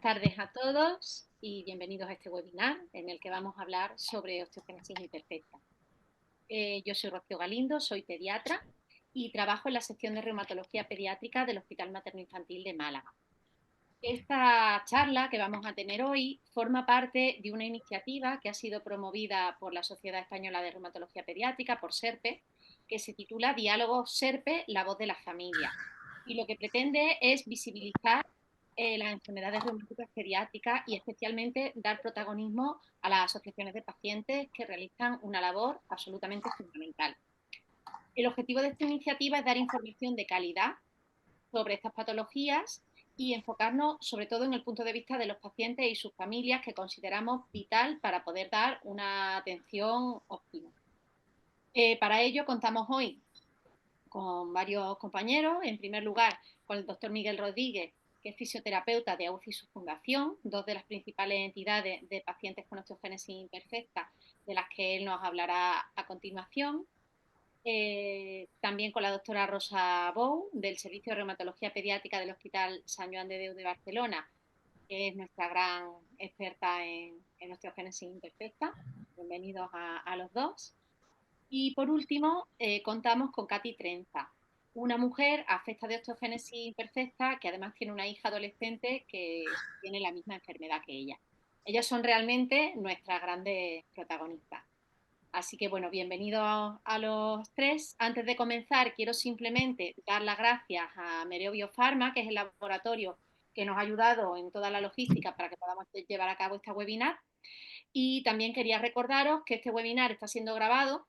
tardes a todos y bienvenidos a este webinar en el que vamos a hablar sobre osteogénesis imperfecta. Yo soy Rocío Galindo, soy pediatra y trabajo en la sección de reumatología pediátrica del Hospital Materno Infantil de Málaga. Esta charla que vamos a tener hoy forma parte de una iniciativa que ha sido promovida por la Sociedad Española de Reumatología Pediátrica, por SERPE, que se titula Diálogo SERPE, la voz de la familia. Y lo que pretende es visibilizar las enfermedades reumáticas pediátricas y especialmente dar protagonismo a las asociaciones de pacientes que realizan una labor absolutamente fundamental. El objetivo de esta iniciativa es dar información de calidad sobre estas patologías y enfocarnos sobre todo en el punto de vista de los pacientes y sus familias que consideramos vital para poder dar una atención óptima. Para ello contamos hoy con varios compañeros. En primer lugar, con el doctor Miguel Rodríguez, que es fisioterapeuta de AUCI y su fundación, dos de las principales entidades de pacientes con osteogénesis imperfecta, de las que él nos hablará a continuación. También con la doctora Rosa Bou, del Servicio de Reumatología Pediátrica del Hospital Sant Joan de Déu de Barcelona, que es nuestra gran experta en osteogénesis imperfecta. Bienvenidos a los dos. Y por último, contamos con Katy Trenza, una mujer afecta de osteogénesis imperfecta que además tiene una hija adolescente que tiene la misma enfermedad que ella. Ellas son realmente nuestras grandes protagonistas. Así que bueno, bienvenidos a los tres. Antes de comenzar, quiero simplemente dar las gracias a Mereo Biofarma, que es el laboratorio que nos ha ayudado en toda la logística para que podamos llevar a cabo esta webinar. Y también quería recordaros que este webinar está siendo grabado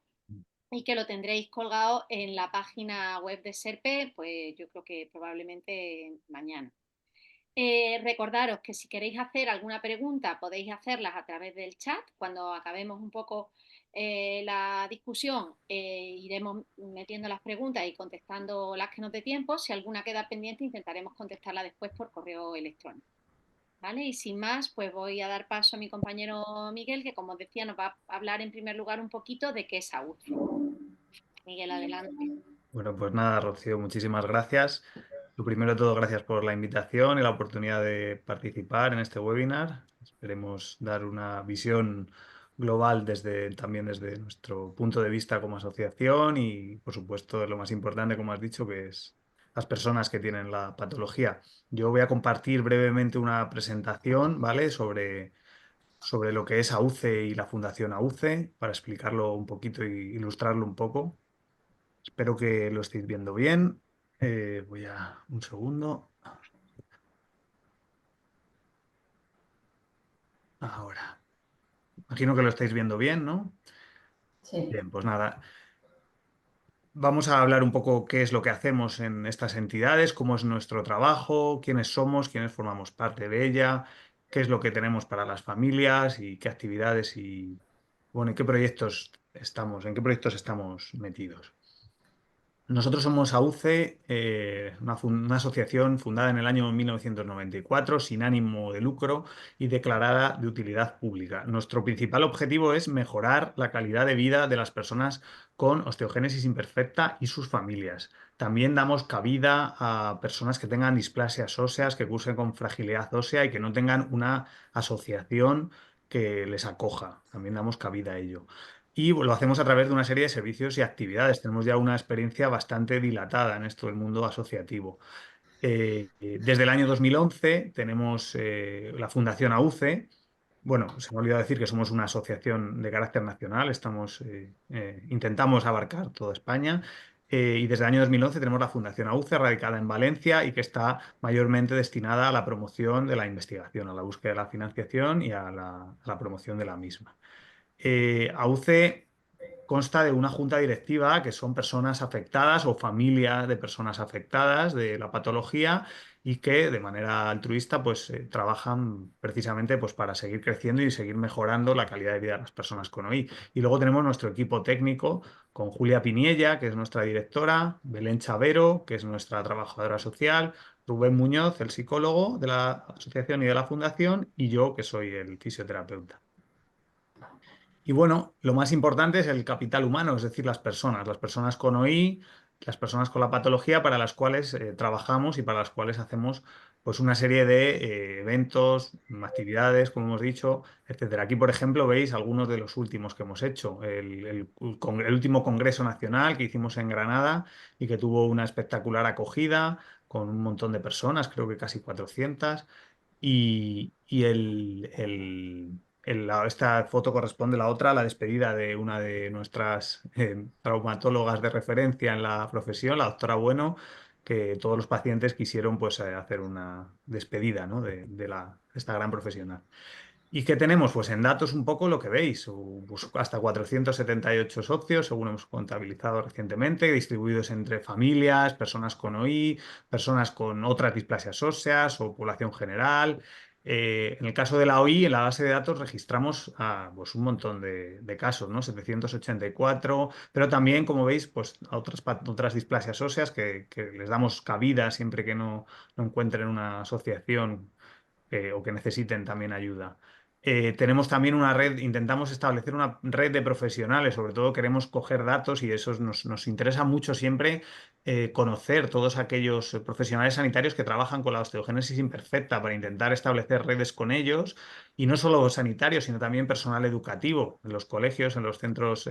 y que lo tendréis colgado en la página web de SERPE, pues yo creo que probablemente mañana. Recordaros que si queréis hacer alguna pregunta podéis hacerlas a través del chat. Cuando acabemos un poco la discusión iremos metiendo las preguntas y contestando las que nos dé tiempo. Si alguna queda pendiente intentaremos contestarla después por correo electrónico. ¿Vale? Y sin más, pues voy a dar paso a mi compañero Miguel, que como os decía nos va a hablar en primer lugar un poquito de qué es AUCI. Miguel, adelante. Bueno, pues nada, Rocío, muchísimas gracias. Lo primero de todo, gracias por la invitación y la oportunidad de participar en este webinar. Esperemos dar una visión global también desde nuestro punto de vista como asociación y, por supuesto, lo más importante, como has dicho, que es las personas que tienen la patología. Yo voy a compartir brevemente una presentación, ¿vale? sobre lo que es AUCE y la Fundación AUCE, para explicarlo un poquito e ilustrarlo un poco. Espero que lo estéis viendo bien. Voy a un segundo. Ahora. Imagino que lo estáis viendo bien, ¿no? Sí. Bien, pues nada. Vamos a hablar un poco qué es lo que hacemos en estas entidades, cómo es nuestro trabajo, quiénes somos, quiénes formamos parte de ella, qué es lo que tenemos para las familias y qué actividades y, bueno, en qué proyectos estamos metidos. Nosotros somos AUCE, una asociación fundada en el año 1994, sin ánimo de lucro y declarada de utilidad pública. Nuestro principal objetivo es mejorar la calidad de vida de las personas con osteogénesis imperfecta y sus familias. También damos cabida a personas que tengan displasias óseas, que cursen con fragilidad ósea y que no tengan una asociación que les acoja. También damos cabida a ello. Y lo hacemos a través de una serie de servicios y actividades. Tenemos ya una experiencia bastante dilatada en esto del mundo asociativo. Desde el año 2011 tenemos la Fundación AUCE. Bueno, se me ha olvidado decir que somos una asociación de carácter nacional. Intentamos abarcar toda España. Y desde el año 2011 tenemos la Fundación AUCE, radicada en Valencia y que está mayormente destinada a la promoción de la investigación, a la búsqueda de la financiación y a la promoción de la misma. AUCE consta de una junta directiva que son personas afectadas o familia de personas afectadas de la patología y que de manera altruista pues trabajan precisamente pues para seguir creciendo y seguir mejorando la calidad de vida de las personas con OI. Y luego tenemos nuestro equipo técnico con Julia Piniella, que es nuestra directora, Belén Chavero, que es nuestra trabajadora social, Rubén Muñoz, el psicólogo de la asociación y de la fundación, y yo, que soy el fisioterapeuta. Y bueno, lo más importante es el capital humano, es decir, las personas con OI, las personas con la patología para las cuales trabajamos y para las cuales hacemos pues una serie de eventos, actividades, como hemos dicho, etcétera. Aquí, por ejemplo, veis algunos de los últimos que hemos hecho. El último Congreso Nacional que hicimos en Granada y que tuvo una espectacular acogida con un montón de personas, creo que casi 400. Y esta foto corresponde a la otra, la despedida de una de nuestras traumatólogas de referencia en la profesión, la doctora Bueno, que todos los pacientes quisieron pues, hacer una despedida, ¿no? de esta gran profesional. ¿Y qué tenemos? Pues en datos un poco lo que veis, pues hasta 478 socios, según hemos contabilizado recientemente, distribuidos entre familias, personas con OI, personas con otras displasias óseas o población general. En el caso de la OI, en la base de datos registramos pues un montón de casos, ¿no? 784, pero también, como veis, pues a otras displasias óseas que les damos cabida siempre que no encuentren una asociación o que necesiten también ayuda. Tenemos también una red, intentamos establecer una red de profesionales, sobre todo queremos coger datos y eso nos interesa mucho siempre conocer todos aquellos profesionales sanitarios que trabajan con la osteogénesis imperfecta para intentar establecer redes con ellos y no solo sanitarios, sino también personal educativo. En los colegios, en los centros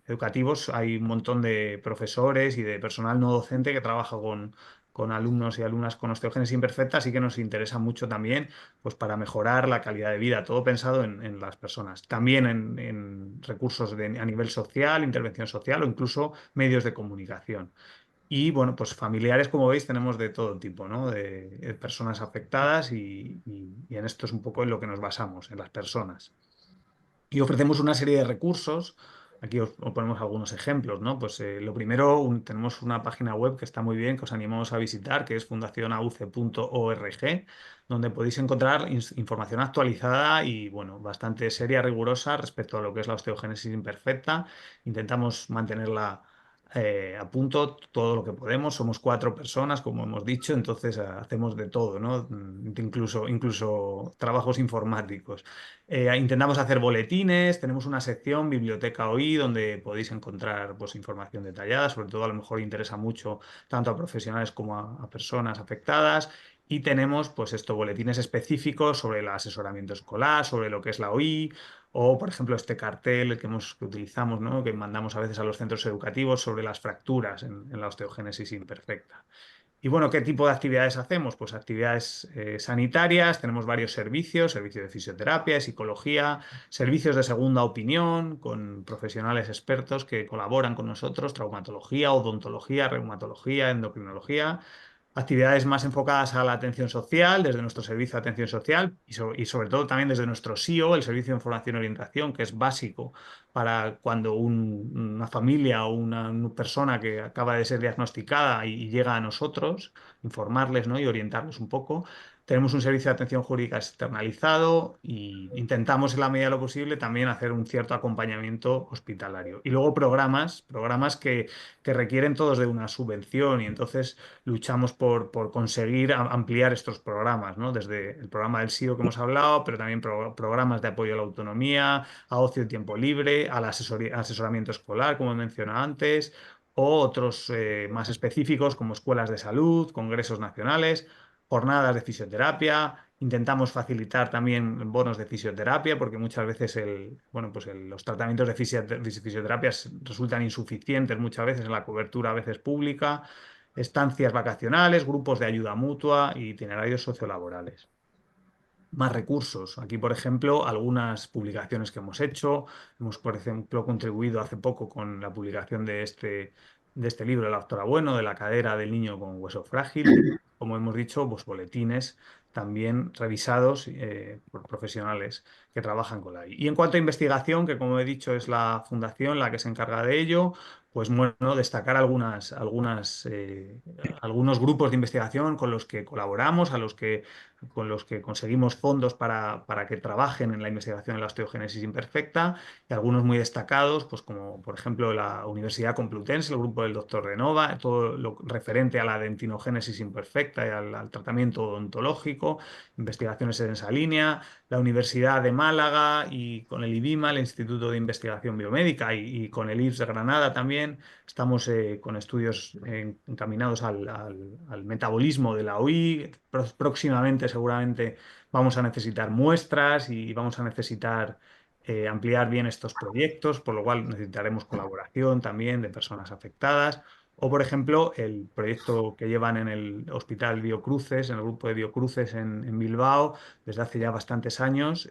educativos hay un montón de profesores y de personal no docente que trabaja con alumnos y alumnas con osteogénesis imperfecta, así que nos interesa mucho también pues, para mejorar la calidad de vida, todo pensado en las personas. También en recursos a nivel social, intervención social o incluso medios de comunicación. Y bueno, pues familiares, como veis, tenemos de todo tipo, ¿no? De personas afectadas y en esto es un poco en lo que nos basamos, en las personas. Y ofrecemos una serie de recursos. Aquí os ponemos algunos ejemplos, ¿no? Pues lo primero, tenemos una página web que está muy bien, que os animamos a visitar, que es fundacionauce.org, donde podéis encontrar información actualizada y, bueno, bastante seria, rigurosa respecto a lo que es la osteogénesis imperfecta. Intentamos mantenerla a punto todo lo que podemos. Somos 4 personas, como hemos dicho, entonces hacemos de todo, ¿no? Incluso trabajos informáticos. Intentamos hacer boletines, tenemos una sección Biblioteca OI donde podéis encontrar pues, información detallada, sobre todo a lo mejor interesa mucho tanto a profesionales como a personas afectadas. Y tenemos pues estos boletines específicos sobre el asesoramiento escolar, sobre lo que es la OI, o por ejemplo este cartel que utilizamos, ¿no? Que mandamos a veces a los centros educativos sobre las fracturas en la osteogénesis imperfecta. Y bueno, ¿qué tipo de actividades hacemos? Pues actividades sanitarias, tenemos varios servicios, servicios de fisioterapia, de psicología, servicios de segunda opinión con profesionales expertos que colaboran con nosotros, traumatología, odontología, reumatología, endocrinología. Actividades más enfocadas a la atención social, desde nuestro servicio de atención social y sobre todo también desde nuestro SIO, el Servicio de Información y Orientación, que es básico para cuando una familia o una persona que acaba de ser diagnosticada y llega a nosotros, informarles, ¿no? y orientarles un poco. Tenemos un servicio de atención jurídica externalizado y intentamos en la medida de lo posible también hacer un cierto acompañamiento hospitalario. Y luego programas que requieren todos de una subvención y entonces luchamos por conseguir ampliar estos programas, ¿no? Desde el programa del SIO que hemos hablado, pero también programas de apoyo a la autonomía, a ocio y tiempo libre, al asesoramiento escolar, como he mencionado antes, o otros más específicos como escuelas de salud, congresos nacionales, jornadas de fisioterapia. Intentamos facilitar también bonos de fisioterapia porque muchas veces los tratamientos de fisioterapia resultan insuficientes muchas veces en la cobertura a veces pública, estancias vacacionales, grupos de ayuda mutua y itinerarios sociolaborales. Más recursos. Aquí, por ejemplo, algunas publicaciones que hemos hecho. Hemos, por ejemplo, contribuido hace poco con la publicación de este libro de la doctora Bueno, de la cadera del niño con hueso frágil. Y, como hemos dicho, pues boletines también revisados por profesionales que trabajan con la I. Y en cuanto a investigación, que como he dicho es la fundación la que se encarga de ello, pues bueno, destacar algunos grupos de investigación con los que colaboramos, con los que conseguimos fondos para que trabajen en la investigación de la osteogénesis imperfecta, y algunos muy destacados, pues como por ejemplo la Universidad Complutense, el grupo del doctor Renova, todo lo referente a la dentinogénesis imperfecta y al tratamiento odontológico, Biomédico, investigaciones en esa línea, la Universidad de Málaga y con el IBIMA, el Instituto de Investigación Biomédica, y con el IFS de Granada también. Estamos con estudios encaminados al metabolismo de la OI. Próximamente seguramente vamos a necesitar muestras y vamos a necesitar ampliar bien estos proyectos, por lo cual necesitaremos colaboración también de personas afectadas. O, por ejemplo, el proyecto que llevan en el Hospital Biocruces, en el grupo de Biocruces en Bilbao, desde hace ya bastantes años,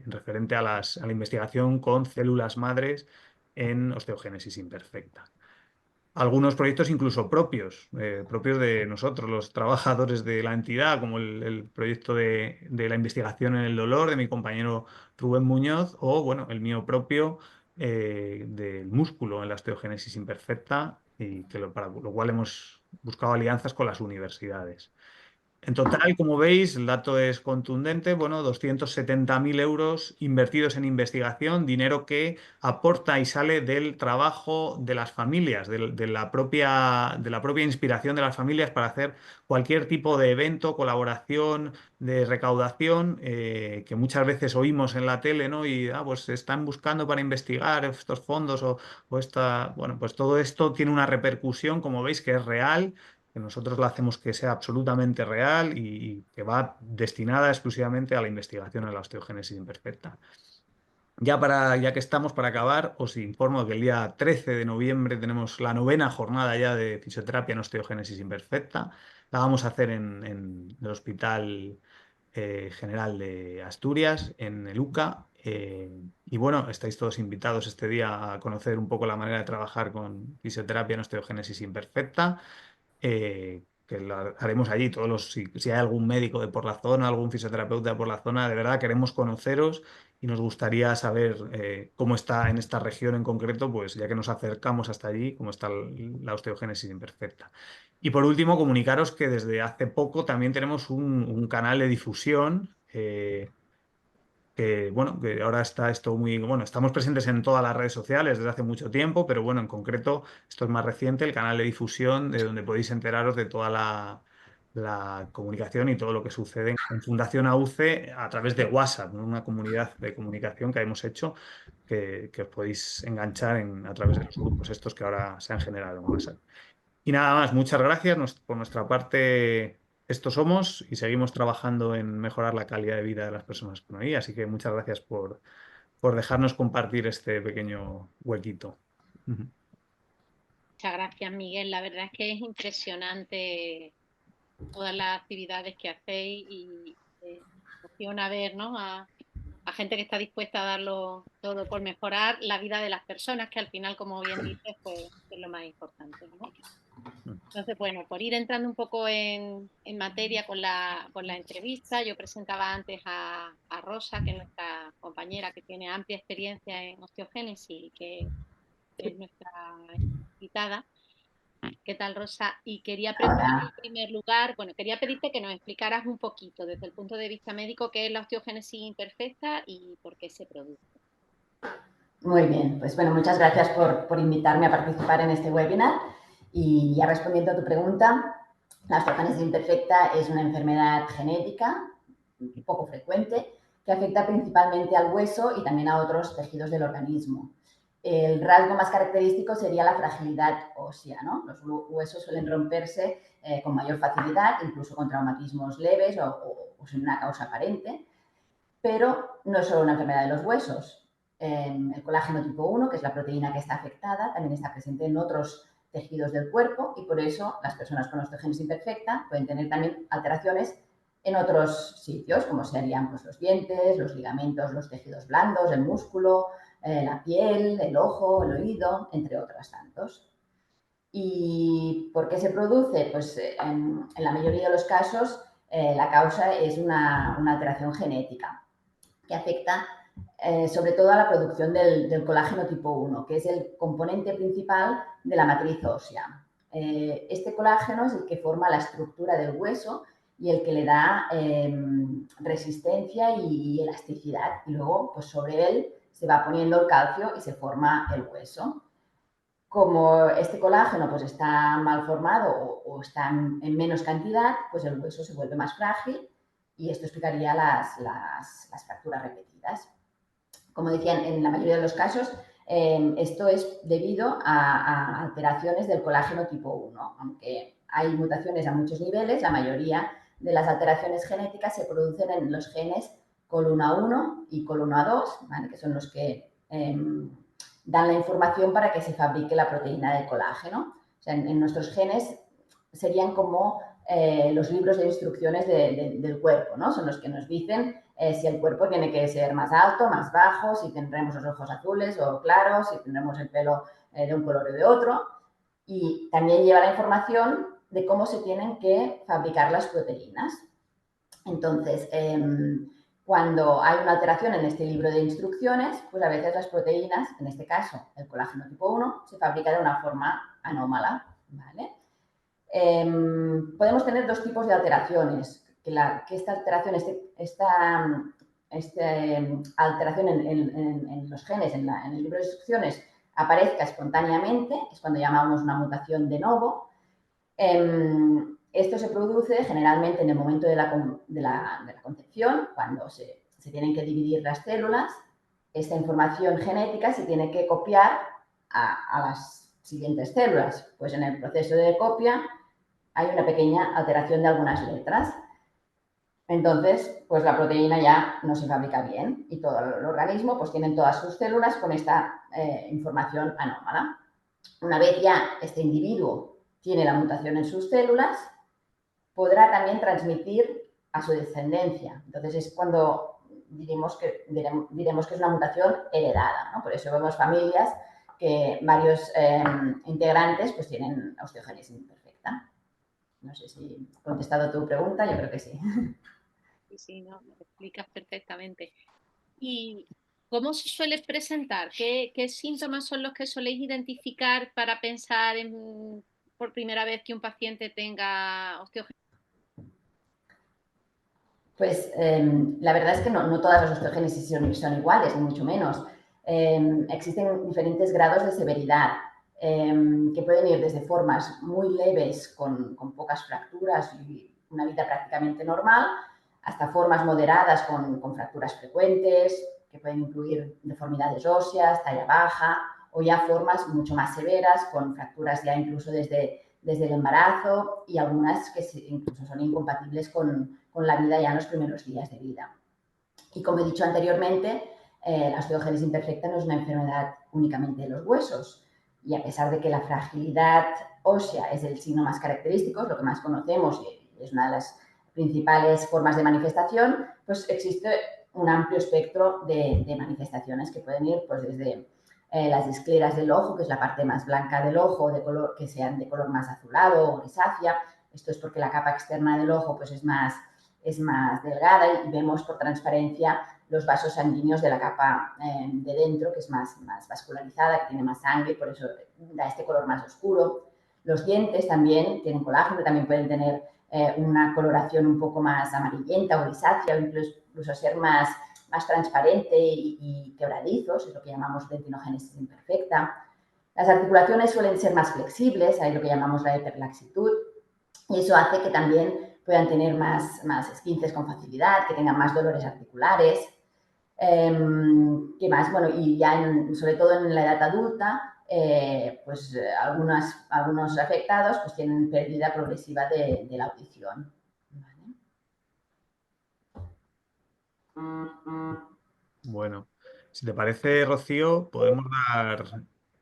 referente a la investigación con células madres en osteogénesis imperfecta. Algunos proyectos incluso propios de nosotros, los trabajadores de la entidad, como el proyecto de la investigación en el dolor de mi compañero Rubén Muñoz, o bueno, el mío propio del músculo en la osteogénesis imperfecta, y para lo cual hemos buscado alianzas con las universidades. En total, como veis, el dato es contundente. Bueno, 270.000 euros invertidos en investigación, dinero que aporta y sale del trabajo de las familias, de la propia inspiración de las familias para hacer cualquier tipo de evento, colaboración, de recaudación, que muchas veces oímos en la tele, ¿no? Y pues están buscando para investigar estos fondos bueno, pues todo esto tiene una repercusión, como veis, que es real, que nosotros la hacemos que sea absolutamente real y que va destinada exclusivamente a la investigación en la osteogénesis imperfecta. Ya que estamos para acabar, os informo que el día 13 de noviembre tenemos la 9ª jornada ya de fisioterapia en osteogénesis imperfecta. La vamos a hacer en el Hospital General de Asturias, en el UCA. Y bueno, estáis todos invitados este día a conocer un poco la manera de trabajar con fisioterapia en osteogénesis imperfecta, que lo haremos allí. Si hay algún médico de por la zona, algún fisioterapeuta de por la zona, de verdad queremos conoceros y nos gustaría saber cómo está en esta región en concreto, pues ya que nos acercamos hasta allí, cómo está la osteogénesis imperfecta. Y por último, comunicaros que desde hace poco también tenemos un canal de difusión. Que bueno, que ahora está esto muy, bueno, estamos presentes en todas las redes sociales desde hace mucho tiempo, pero bueno, en concreto, esto es más reciente, el canal de difusión, de donde podéis enteraros de toda la comunicación y todo lo que sucede en Fundación AUCE a través de WhatsApp, ¿no? Una comunidad de comunicación que hemos hecho, que os podéis enganchar a través de los grupos estos que ahora se han generado en WhatsApp. Y nada más, muchas gracias. Por nuestra parte, estos somos y seguimos trabajando en mejorar la calidad de vida de las personas con OI. Así que muchas gracias por dejarnos compartir este pequeño huequito. Muchas gracias, Miguel. La verdad es que es impresionante todas las actividades que hacéis y emociona ver, ¿no? a gente que está dispuesta a darlo todo por mejorar la vida de las personas, que al final, como bien dices, pues es lo más importante, ¿no? Entonces, bueno, por ir entrando un poco en materia con la entrevista, yo presentaba antes a Rosa, que es nuestra compañera que tiene amplia experiencia en osteogénesis y que es nuestra invitada. ¿Qué tal, Rosa? Y quería preguntar en Hola. primer lugar, bueno, quería pedirte que nos explicaras un poquito desde el punto de vista médico qué es la osteogénesis imperfecta y por qué se produce. Muy bien, pues bueno, muchas gracias por invitarme a participar en este webinar. Y ya respondiendo a tu pregunta, la osteogénesis imperfecta es una enfermedad genética poco frecuente que afecta principalmente al hueso y también a otros tejidos del organismo. El rasgo más característico sería la fragilidad ósea, ¿no? Los huesos suelen romperse con mayor facilidad, incluso con traumatismos leves o sin una causa aparente. Pero no es solo una enfermedad de los huesos. El colágeno tipo 1, que es la proteína que está afectada, también está presente en otros tejidos del cuerpo y por eso las personas con osteogénesis imperfecta pueden tener también alteraciones en otros sitios, como serían pues, los dientes, los ligamentos, los tejidos blandos, el músculo, la piel, el ojo, el oído, entre otros tantos. ¿Y por qué se produce? Pues en la mayoría de los casos la causa es una alteración genética que afecta sobre todo a la producción del colágeno tipo 1, que es el componente principal de la matriz ósea. Este colágeno es el que forma la estructura del hueso y el que le da resistencia y elasticidad. Y luego, pues sobre él se va poniendo el calcio y se forma el hueso. Como este colágeno pues, está mal formado o está en menos cantidad, pues el hueso se vuelve más frágil y esto explicaría las fracturas repetidas. Como decían, en la mayoría de los casos, esto es debido a alteraciones del colágeno tipo 1. Aunque hay mutaciones a muchos niveles, la mayoría de las alteraciones genéticas se producen en los genes COL1A1 y COL1A2, ¿vale? Que son los que dan la información para que se fabrique la proteína de colágeno. O sea, en nuestros genes serían como los libros de instrucciones del cuerpo, ¿no? Son los que nos dicen si el cuerpo tiene que ser más alto, más bajo, si tendremos los ojos azules o claros, si tendremos el pelo de un color o de otro. Y también lleva la información de cómo se tienen que fabricar las proteínas. Entonces, cuando hay una alteración en este libro de instrucciones, pues a veces las proteínas, en este caso el colágeno tipo 1, se fabrica de una forma anómala, ¿vale? Podemos tener dos tipos de alteraciones. Que esta alteración, alteración en los genes, en el libro de instrucciones, aparezca espontáneamente, es cuando llamamos una mutación de novo. Esto se produce generalmente en el momento de la concepción, cuando se tienen que dividir las células. Esta información genética se tiene que copiar a las siguientes células. Pues en el proceso de copia hay una pequeña alteración de algunas letras. Entonces, pues la proteína ya no se fabrica bien y todo el organismo pues tienen todas sus células con esta información anómala. Una vez ya este individuo tiene la mutación en sus células, podrá también transmitir a su descendencia. Entonces es cuando diremos que es una mutación heredada, ¿no? Por eso vemos familias que varios integrantes pues tienen osteogénesis imperfecta. No sé si he contestado tu pregunta, yo creo que sí. Sí, no, lo explicas perfectamente. ¿Y cómo se suele presentar? ¿Qué síntomas son los que soléis identificar para pensar por primera vez que un paciente tenga osteogénesis? Pues la verdad es que no todas las osteogénesis son iguales, ni mucho menos. Existen diferentes grados de severidad que pueden ir desde formas muy leves con pocas fracturas y una vida prácticamente normal, hasta formas moderadas con fracturas frecuentes, que pueden incluir deformidades óseas, talla baja, o ya formas mucho más severas, con fracturas ya incluso desde el embarazo y algunas que incluso son incompatibles con la vida ya en los primeros días de vida. Y como he dicho anteriormente, la osteogénesis imperfecta no es una enfermedad únicamente de los huesos, y a pesar de que la fragilidad ósea es el signo más característico, es lo que más conocemos y es una de las principales formas de manifestación, pues existe un amplio espectro de manifestaciones que pueden ir pues desde las escleras del ojo, que es la parte más blanca del ojo, que sean de color más azulado o grisácea. Esto es porque la capa externa del ojo pues es más delgada y vemos por transparencia los vasos sanguíneos de la capa de dentro, que es más vascularizada, que tiene más sangre y por eso da este color más oscuro. Los dientes también tienen colágeno, también pueden tener una coloración un poco más amarillenta o grisácea o incluso ser más transparente y quebradizos, es lo que llamamos dentinogénesis imperfecta. Las articulaciones suelen ser más flexibles, hay lo que llamamos la hiperlaxitud, y eso hace que también puedan tener más esguinces con facilidad, que tengan más dolores articulares. ¿Qué más? Bueno, y ya sobre todo en la edad adulta, pues algunos afectados pues tienen pérdida progresiva de la audición. Bueno, si te parece, Rocío, podemos dar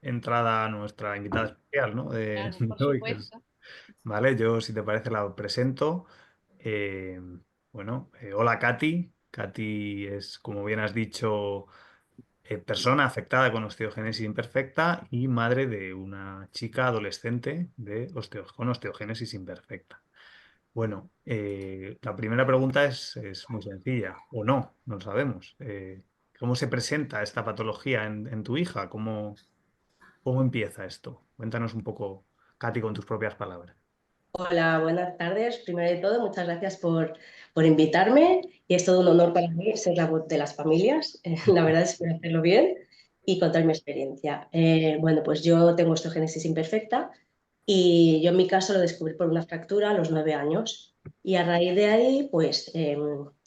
entrada a nuestra invitada especial, ¿no? Claro, por de hoy, supuesto. Vale, yo, si te parece, la presento. Eh, hola, Katy. Katy es, como bien has dicho, persona afectada con osteogénesis imperfecta y madre de una chica adolescente con osteogénesis imperfecta. Bueno, la primera pregunta es muy sencilla, o no lo sabemos. ¿Cómo se presenta esta patología en tu hija? ¿Cómo empieza esto? Cuéntanos un poco, Katy, con tus propias palabras. Hola, buenas tardes. Primero de todo, muchas gracias por invitarme y es todo un honor para mí ser la voz de las familias. La verdad es que hacerlo bien y contar mi experiencia. Bueno, pues yo tengo osteogénesis imperfecta, Y yo en mi caso lo descubrí por una fractura a los 9 años. Y a raíz de ahí, pues,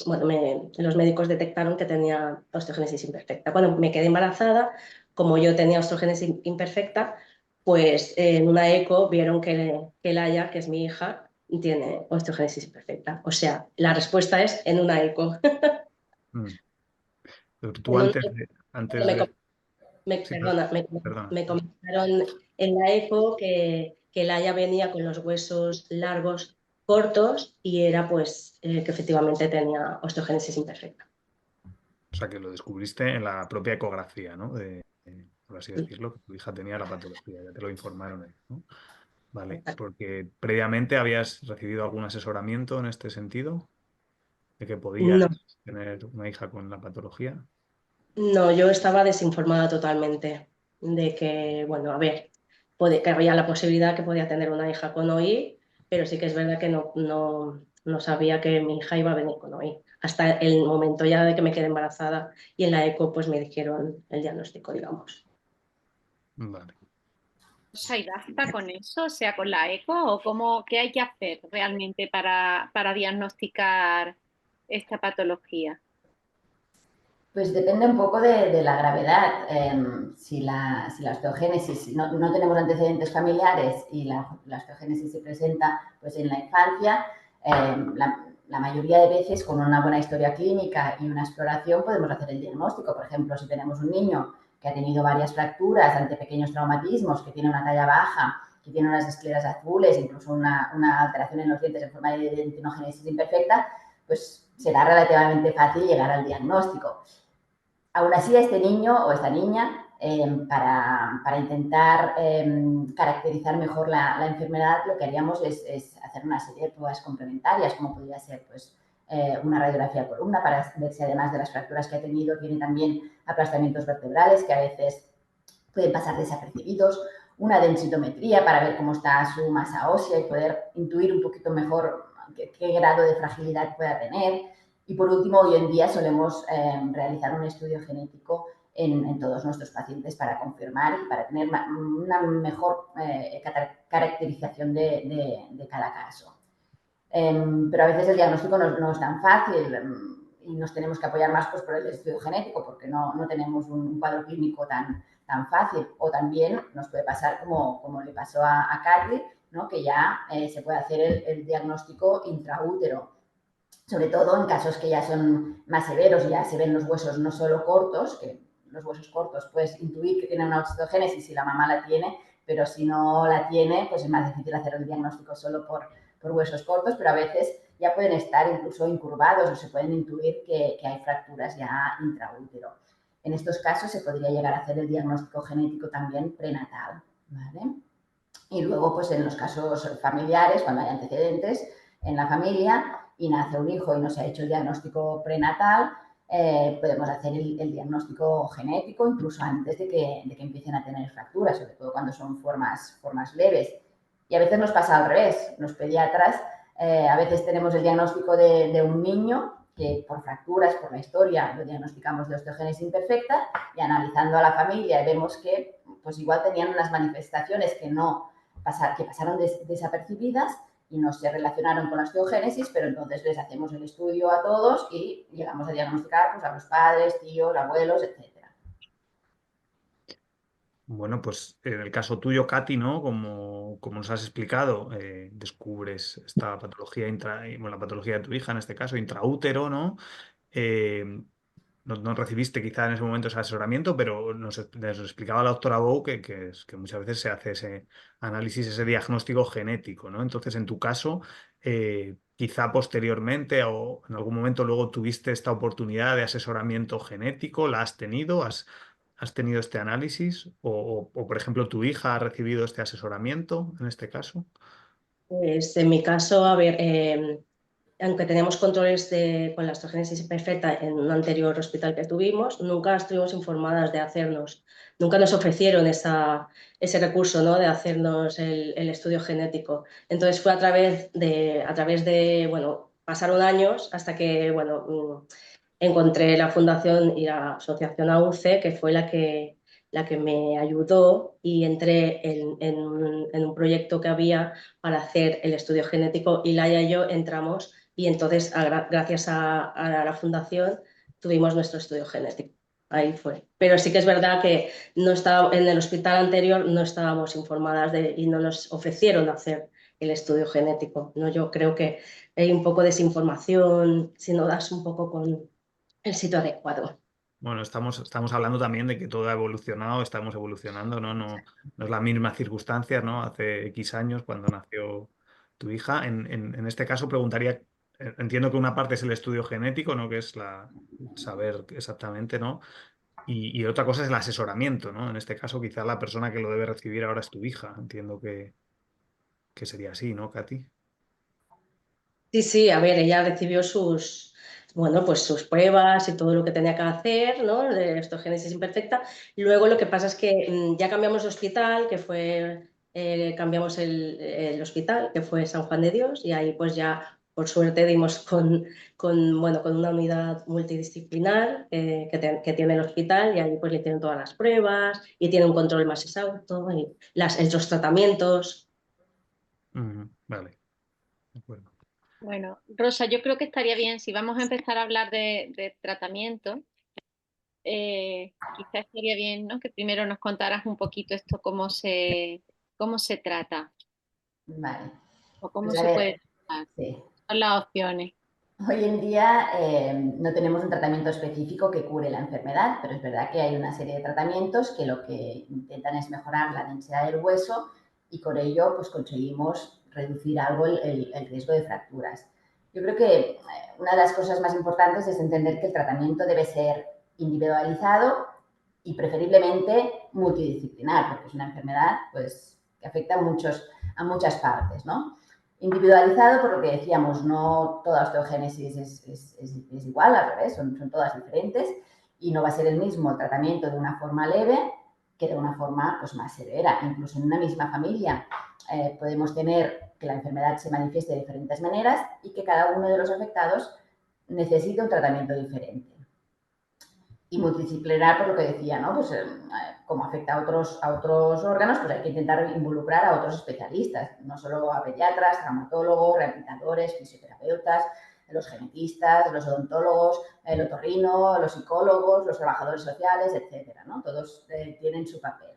bueno, los médicos detectaron que tenía osteogénesis imperfecta. Cuando me quedé embarazada, como yo tenía osteogénesis imperfecta, pues en una eco vieron que Laia, que es mi hija, tiene osteogénesis imperfecta. O sea, la respuesta es en una eco. Mm. Pero tú En una antes eco de... Sí, perdona, perdona. me comentaron en la eco que Laia venía con los huesos largos, cortos, y era pues que efectivamente tenía osteogénesis imperfecta. O sea, que lo descubriste en la propia ecografía, ¿no? Por así Sí, decirlo, que tu hija tenía la patología, ya te lo informaron ahí, ¿no? Vale, exacto. porque previamente habías recibido algún asesoramiento en este sentido, de que podías No, tener una hija con la patología. no, yo estaba desinformada totalmente de que, bueno, a ver, que había la posibilidad que podía tener una hija con OI, pero sí que es verdad que no sabía que mi hija iba a venir con OI. Hasta el momento ya de que me quedé embarazada y en la eco pues me dijeron el diagnóstico, digamos. Vale. ¿Y basta con eso? O sea, con la eco, o qué hay que hacer realmente para diagnosticar esta patología. Pues depende un poco de la gravedad. Si la osteogénesis, si no tenemos antecedentes familiares y la osteogénesis se presenta pues en la infancia, la mayoría de veces con una buena historia clínica y una exploración podemos hacer el diagnóstico. Por ejemplo, si tenemos un niño que ha tenido varias fracturas ante pequeños traumatismos, que tiene una talla baja, que tiene unas escleras azules, incluso una alteración en los dientes en forma de dentinogénesis imperfecta, pues será relativamente fácil llegar al diagnóstico. Aún así, a este niño o esta niña, para intentar caracterizar mejor la enfermedad, lo que haríamos es hacer una serie de pruebas complementarias, como podría ser pues, una radiografía de columna para ver si además de las fracturas que ha tenido, tiene también aplastamientos vertebrales que a veces pueden pasar desapercibidos, una densitometría para ver cómo está su masa ósea y poder intuir un poquito mejor qué grado de fragilidad pueda tener. Y por último, hoy en día solemos realizar un estudio genético en todos nuestros pacientes para confirmar y para tener una mejor caracterización de cada caso. Pero a veces el diagnóstico no es tan fácil y nos tenemos que apoyar más pues, por el estudio genético porque no tenemos un cuadro clínico tan fácil. O también nos puede pasar como le pasó a Carly, ¿no? Que ya se puede hacer el diagnóstico intraútero, sobre todo en casos que ya son más severos, ya se ven los huesos no solo cortos, que los huesos cortos puedes intuir que tienen una osteogénesis si la mamá la tiene, pero si no la tiene, pues es más difícil hacer el diagnóstico solo por huesos cortos, pero a veces ya pueden estar incluso incurvados o se pueden intuir que hay fracturas ya intraútero. En estos casos se podría llegar a hacer el diagnóstico genético también prenatal, ¿vale? Y luego, pues en los casos familiares, cuando hay antecedentes en la familia y nace un hijo y no se ha hecho el diagnóstico prenatal, podemos hacer el diagnóstico genético incluso antes de que empiecen a tener fracturas, sobre todo cuando son formas leves. Y a veces nos pasa al revés. Los pediatras a veces tenemos el diagnóstico de un niño que por fracturas, por la historia, lo diagnosticamos de osteogénesis imperfecta y analizando a la familia vemos que pues igual tenían unas manifestaciones que pasaron desapercibidas y no se relacionaron con la osteogénesis, pero entonces les hacemos el estudio a todos y llegamos a diagnosticar pues, a los padres, tíos, abuelos, etc. Bueno, pues en el caso tuyo, Katy, ¿no? Como nos has explicado, descubres esta patología, bueno, la patología de tu hija, en este caso, intraútero, ¿no? Eh, no recibiste quizá en ese momento ese asesoramiento, pero nos explicaba la doctora Bou que muchas veces se hace ese análisis, ese diagnóstico genético, ¿no? Entonces, en tu caso, quizá posteriormente o en algún momento luego tuviste esta oportunidad de asesoramiento genético, ¿la has tenido? ¿Has tenido este análisis? O, por ejemplo, tu hija ha recibido este asesoramiento en este caso? Pues en mi caso, a ver, aunque teníamos controles con la osteogénesis imperfecta en un anterior hospital que tuvimos, nunca estuvimos informadas de hacernos, nunca nos ofrecieron ese recurso, ¿no? De hacernos el estudio genético. Entonces fue a través de, bueno, pasaron años hasta que, bueno, encontré la fundación y la asociación AUCE, que fue la que la que me ayudó y entré en un proyecto que había para hacer el estudio genético y Laia y yo entramos y entonces gracias a la fundación tuvimos nuestro estudio genético. Ahí fue. Pero sí que es verdad que no estaba, en el hospital anterior no estábamos informadas y no nos ofrecieron hacer el estudio genético, ¿no? Yo creo que hay un poco de desinformación si no das un poco con el sitio adecuado. Bueno, estamos hablando también de que todo ha evolucionado, estamos evolucionando, ¿no? No es la misma circunstancia, ¿no? Hace X años cuando nació tu hija. En este caso preguntaría, entiendo que una parte es el estudio genético, ¿no? Que es saber exactamente, ¿no? Y otra cosa es el asesoramiento, ¿no? En este caso quizá la persona que lo debe recibir ahora es tu hija. Entiendo que sería así, ¿no, Katy? Sí, sí, a ver, ella recibió bueno, pues sus pruebas y todo lo que tenía que hacer, ¿no? De osteogénesis imperfecta. Luego lo que pasa es que ya cambiamos de hospital, que fue, cambiamos el hospital, que fue San Juan de Dios, y ahí pues ya, por suerte, dimos bueno, con una unidad multidisciplinar que tiene el hospital, y ahí pues le hicieron todas las pruebas y tiene un control más exhausto y los tratamientos. Vale, de acuerdo. Bueno, Rosa, yo creo que estaría bien si vamos a empezar a hablar de tratamiento. Quizás estaría bien, ¿no? Que primero nos contaras un poquito esto, cómo se trata Vale. o cómo Pues a se ver, puede tratar. sí. Son las opciones. Hoy en día no tenemos un tratamiento específico que cure la enfermedad, pero es verdad que hay una serie de tratamientos que lo que intentan es mejorar la densidad del hueso y con ello pues conseguimos reducir algo el riesgo de fracturas. Yo creo que una de las cosas más importantes es entender que el tratamiento debe ser individualizado y preferiblemente multidisciplinar, porque es una enfermedad pues, que afecta a muchas partes, ¿no? Individualizado, por lo que decíamos, no toda osteogénesis es igual, al revés, son todas diferentes y no va a ser el mismo el tratamiento de una forma leve que de una forma pues, más severa. Incluso en una misma familia podemos tener que la enfermedad se manifieste de diferentes maneras y que cada uno de los afectados necesite un tratamiento diferente. Y multidisciplinar, por lo que decía, ¿no? Pues como afecta a otros órganos, pues hay que intentar involucrar a otros especialistas, no solo a pediatras, traumatólogos, rehabilitadores, fisioterapeutas, los genetistas, los odontólogos, el otorrino, los psicólogos, los trabajadores sociales, etcétera, ¿no? Todos tienen su papel.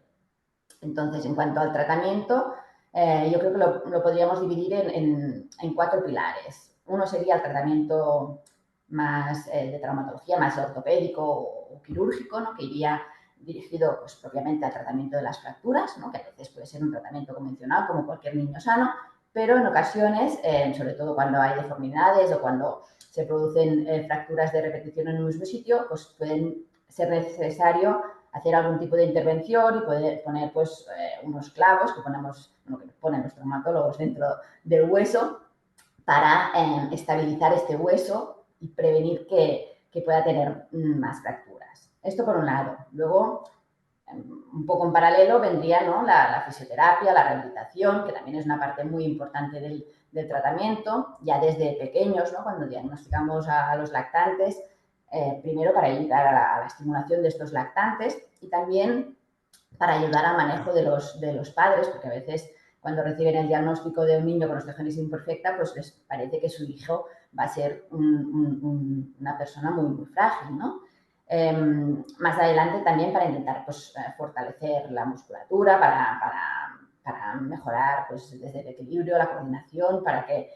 Entonces, en cuanto al tratamiento, yo creo que lo podríamos dividir en 4 pilares. Uno sería el tratamiento más de traumatología, más ortopédico o quirúrgico, ¿no? Que iría dirigido pues, propiamente al tratamiento de las fracturas, ¿no? Que a veces puede ser un tratamiento convencional como cualquier niño sano, pero en ocasiones, sobre todo cuando hay deformidades o cuando se producen fracturas de repetición en un mismo sitio, pues pueden ser necesario hacer algún tipo de intervención y poder poner pues, unos clavos que ponen los traumatólogos dentro del hueso para estabilizar este hueso y prevenir que pueda tener más fracturas. Esto por un lado. Luego, un poco en paralelo, vendría, ¿no? la fisioterapia, la rehabilitación, que también es una parte muy importante del tratamiento, ya desde pequeños, ¿no? Cuando diagnosticamos a los lactantes, primero para ayudar a la estimulación de estos lactantes y también para ayudar al manejo de los padres, porque a veces cuando reciben el diagnóstico de un niño con osteogénesis imperfecta, pues les parece que su hijo va a ser una persona muy, muy frágil, ¿no? Más adelante también para intentar pues, fortalecer la musculatura, para mejorar pues, desde el equilibrio, la coordinación, para que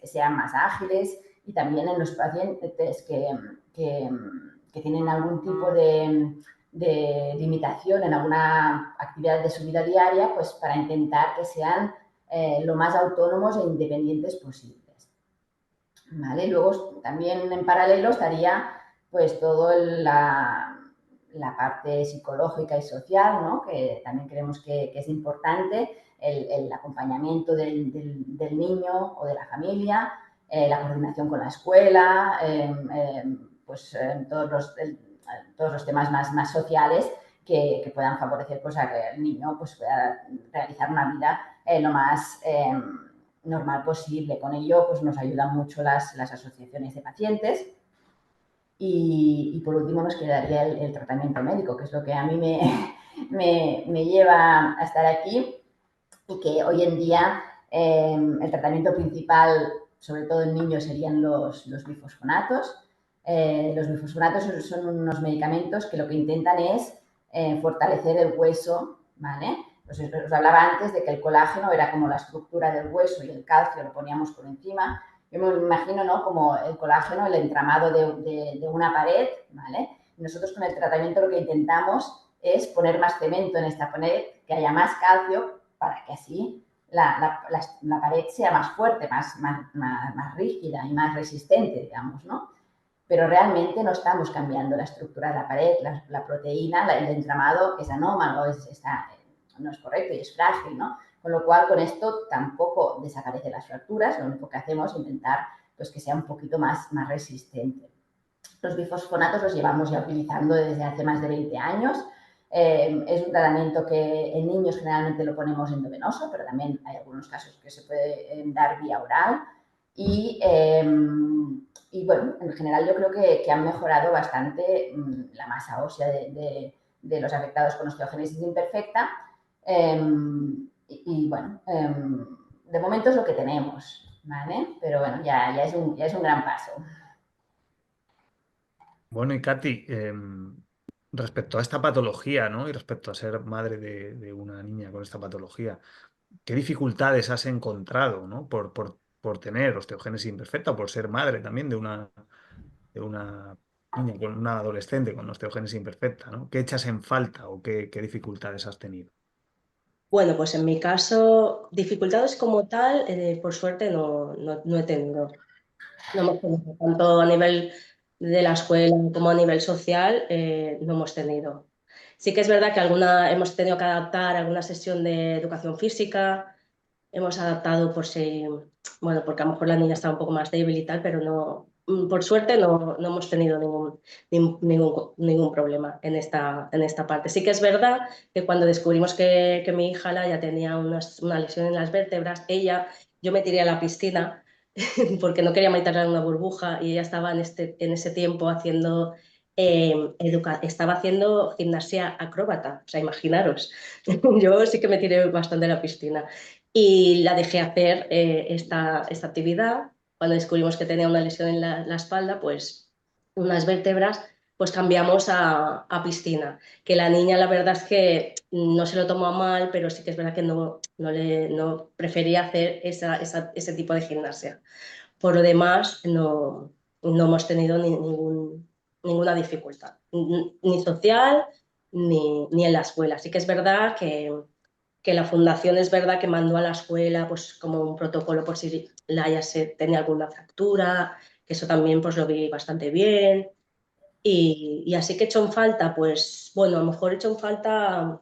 sean más ágiles y también en los pacientes que tienen algún tipo de limitación en alguna actividad de su vida diaria, pues para intentar que sean lo más autónomos e independientes posibles. ¿Vale? Luego también en paralelo estaría pues todo la parte psicológica y social, ¿no? Que también creemos que es importante, el acompañamiento del niño o de la familia, la coordinación con la escuela, pues todos los temas más sociales que puedan favorecer pues, a que el niño pues, pueda realizar una vida lo más normal posible. Con ello pues, nos ayudan mucho las asociaciones de pacientes. Y por último nos quedaría el tratamiento médico, que es lo que a mí me lleva a estar aquí y que hoy en día el tratamiento principal, sobre todo en niños, serían los bifosfonatos. Los bifosfonatos son unos medicamentos que lo que intentan es fortalecer el hueso, ¿vale? Pues os hablaba antes de que el colágeno era como la estructura del hueso y el calcio lo poníamos por encima. Yo me imagino, ¿no?, como el colágeno, el entramado de una pared, ¿vale? Nosotros con el tratamiento lo que intentamos es poner más cemento en esta pared, que haya más calcio, para que así la pared sea más fuerte, más rígida y más resistente, digamos, ¿no? Pero realmente no estamos cambiando la estructura de la pared, la proteína, el entramado es anómalo, no es correcto y es frágil, ¿no? Con lo cual, con esto tampoco desaparecen las fracturas, lo único que hacemos es intentar pues, que sea un poquito más resistente. Los bifosfonatos los llevamos ya utilizando desde hace más de 20 años. Es un tratamiento que en niños generalmente lo ponemos endovenoso, pero también hay algunos casos que se puede dar vía oral. Y bueno, en general yo creo que han mejorado bastante la masa ósea de los afectados con osteogénesis imperfecta. Y bueno, de momento es lo que tenemos, ¿vale? Pero bueno, ya es un gran paso. Bueno, y Katy, respecto a esta patología, ¿no? Y respecto a ser madre de una niña con esta patología, ¿qué dificultades has encontrado, ¿no? Por tener osteogénesis imperfecta o por ser madre también de una niña, con una adolescente con osteogénesis imperfecta, ¿no? ¿Qué echas en falta o qué dificultades has tenido? Bueno, pues en mi caso, dificultades como tal, por suerte no he tenido. No hemos tenido, tanto a nivel de la escuela como a nivel social, no hemos tenido. Sí que es verdad que hemos tenido que adaptar alguna sesión de educación física, hemos adaptado por si, bueno, porque a lo mejor la niña estaba un poco más débil y tal, pero no, por suerte no hemos tenido ningún problema en esta parte. Sí que es verdad que cuando descubrimos que mi hija ya tenía una lesión en las vértebras, yo me tiré a la piscina porque no quería meterla en una burbuja y ella estaba en ese tiempo estaba haciendo gimnasia acróbata, o sea, imaginaros. Yo sí que me tiré bastante a la piscina y la dejé hacer esta actividad. Cuando descubrimos que tenía una lesión en la espalda, pues unas vértebras, pues cambiamos a piscina. Que la niña la verdad es que no se lo tomó a mal, pero sí que es verdad que no prefería hacer ese tipo de gimnasia. Por lo demás, no hemos tenido ninguna dificultad, ni social ni en la escuela. Sí que es verdad que la fundación es verdad que mandó a la escuela pues, como un protocolo por si tenía alguna fractura, que eso también pues, lo vi bastante bien. Y así que he hecho en falta, pues bueno, a lo mejor he hecho en falta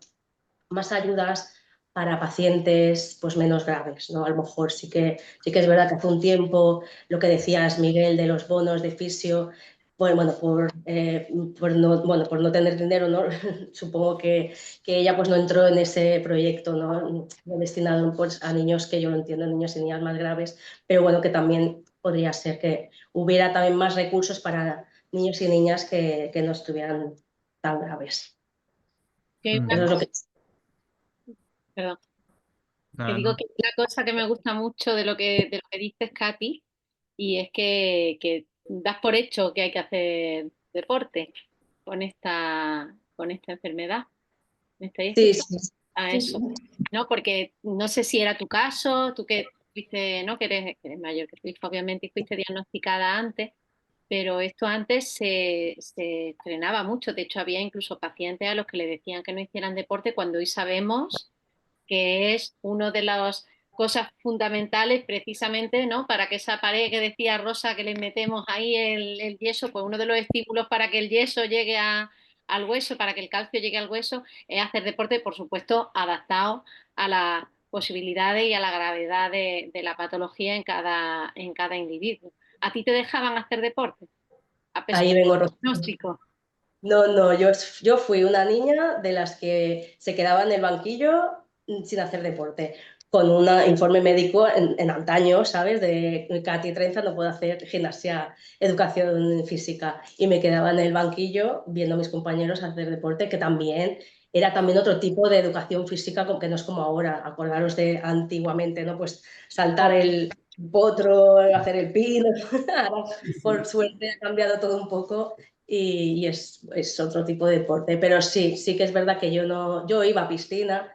más ayudas para pacientes pues, menos graves, ¿no? A lo mejor sí que es verdad que hace un tiempo lo que decías, Miguel, de los bonos de fisio, bueno, por no tener dinero, ¿no? Supongo que ella pues, no entró en ese proyecto, ¿no? Destinado pues, a niños, que yo lo entiendo, niños y niñas más graves, pero bueno, que también podría ser que hubiera también más recursos para niños y niñas que no estuvieran tan graves. Eso es lo que... Perdón. Que Nada, digo no. que una cosa que me gusta mucho de lo que dices, Katy, y es que das por hecho que hay que hacer deporte con esta enfermedad. ¿Me estáis Sí, escuchando? sí. A Sí, eso, sí. ¿no? Porque no sé si era tu caso, tú que fuiste, ¿no? Que eres mayor que tu hijo, obviamente, y fuiste diagnosticada antes, pero esto antes se frenaba mucho. De hecho, había incluso pacientes a los que le decían que no hicieran deporte cuando hoy sabemos que es una de las cosas fundamentales precisamente, ¿no? Para que esa pared que decía Rosa que le metemos ahí el yeso, pues uno de los estímulos para que el yeso llegue al hueso, para que el calcio llegue al hueso, es hacer deporte, por supuesto, adaptado a las posibilidades y a la gravedad de la patología en cada individuo. ¿A ti te dejaban hacer deporte? A pesar Ahí del vengo, Rocío. diagnóstico. No, yo fui una niña de las que se quedaba en el banquillo sin hacer deporte, con un informe médico en antaño, ¿sabes? De Katy Trenza no puedo hacer gimnasia, educación física, y me quedaba en el banquillo viendo a mis compañeros hacer deporte, que también era también otro tipo de educación física que no es como ahora. Acordaros de antiguamente, ¿no? Pues saltar el potro, hacer el pino. Ahora, por suerte, ha cambiado todo un poco y es otro tipo de deporte. Pero sí, sí que es verdad que yo iba a piscina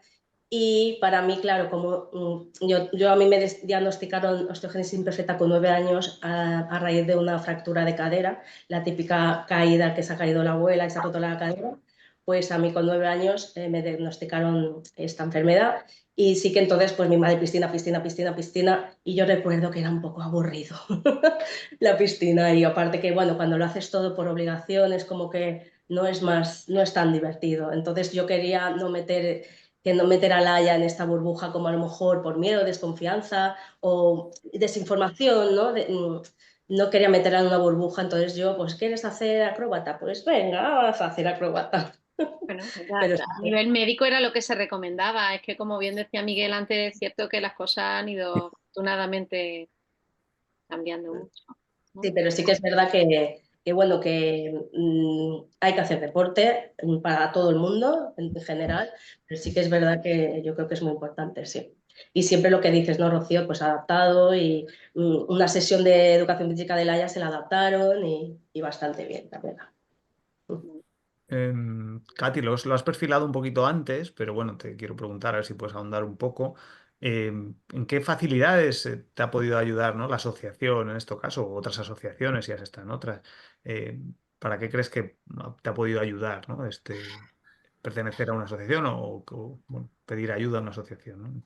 y para mí, claro, como a mí me diagnosticaron osteogénesis imperfecta con 9 años a raíz de una fractura de cadera, la típica caída que se ha caído la abuela y se ha roto la cadera, pues a mí con 9 años me diagnosticaron esta enfermedad y sí que entonces pues mi madre piscina, piscina, piscina, piscina y yo recuerdo que era un poco aburrido la piscina y aparte que bueno, cuando lo haces todo por obligación es como que no es tan divertido. Entonces yo quería no meter a Laia en esta burbuja como a lo mejor por miedo, desconfianza o desinformación, ¿no? No quería meterla en una burbuja, entonces yo, pues, ¿quieres hacer acróbata? Pues venga, vas a hacer acróbata. Bueno, Pero a nivel médico era lo que se recomendaba. Es que, como bien decía Miguel antes, es cierto que las cosas han ido afortunadamente cambiando mucho, ¿no? sí, pero sí que es verdad bueno, que hay que hacer deporte para todo el mundo en general, pero sí que es verdad que yo creo que es muy importante, sí. Y siempre lo que dices, ¿no, Rocío? Pues adaptado y una sesión de educación física de Laia se la adaptaron y bastante bien, la verdad. Katy, lo has perfilado un poquito antes, pero bueno, te quiero preguntar, a ver si puedes ahondar un poco. ¿En qué facilidades te ha podido ayudar, ¿no? La asociación, en este caso, o otras asociaciones, si has estado en otras? Eh, ¿Para qué crees que te ha podido ayudar, ¿no? Pertenecer a una asociación bueno, pedir ayuda a una asociación, ¿no?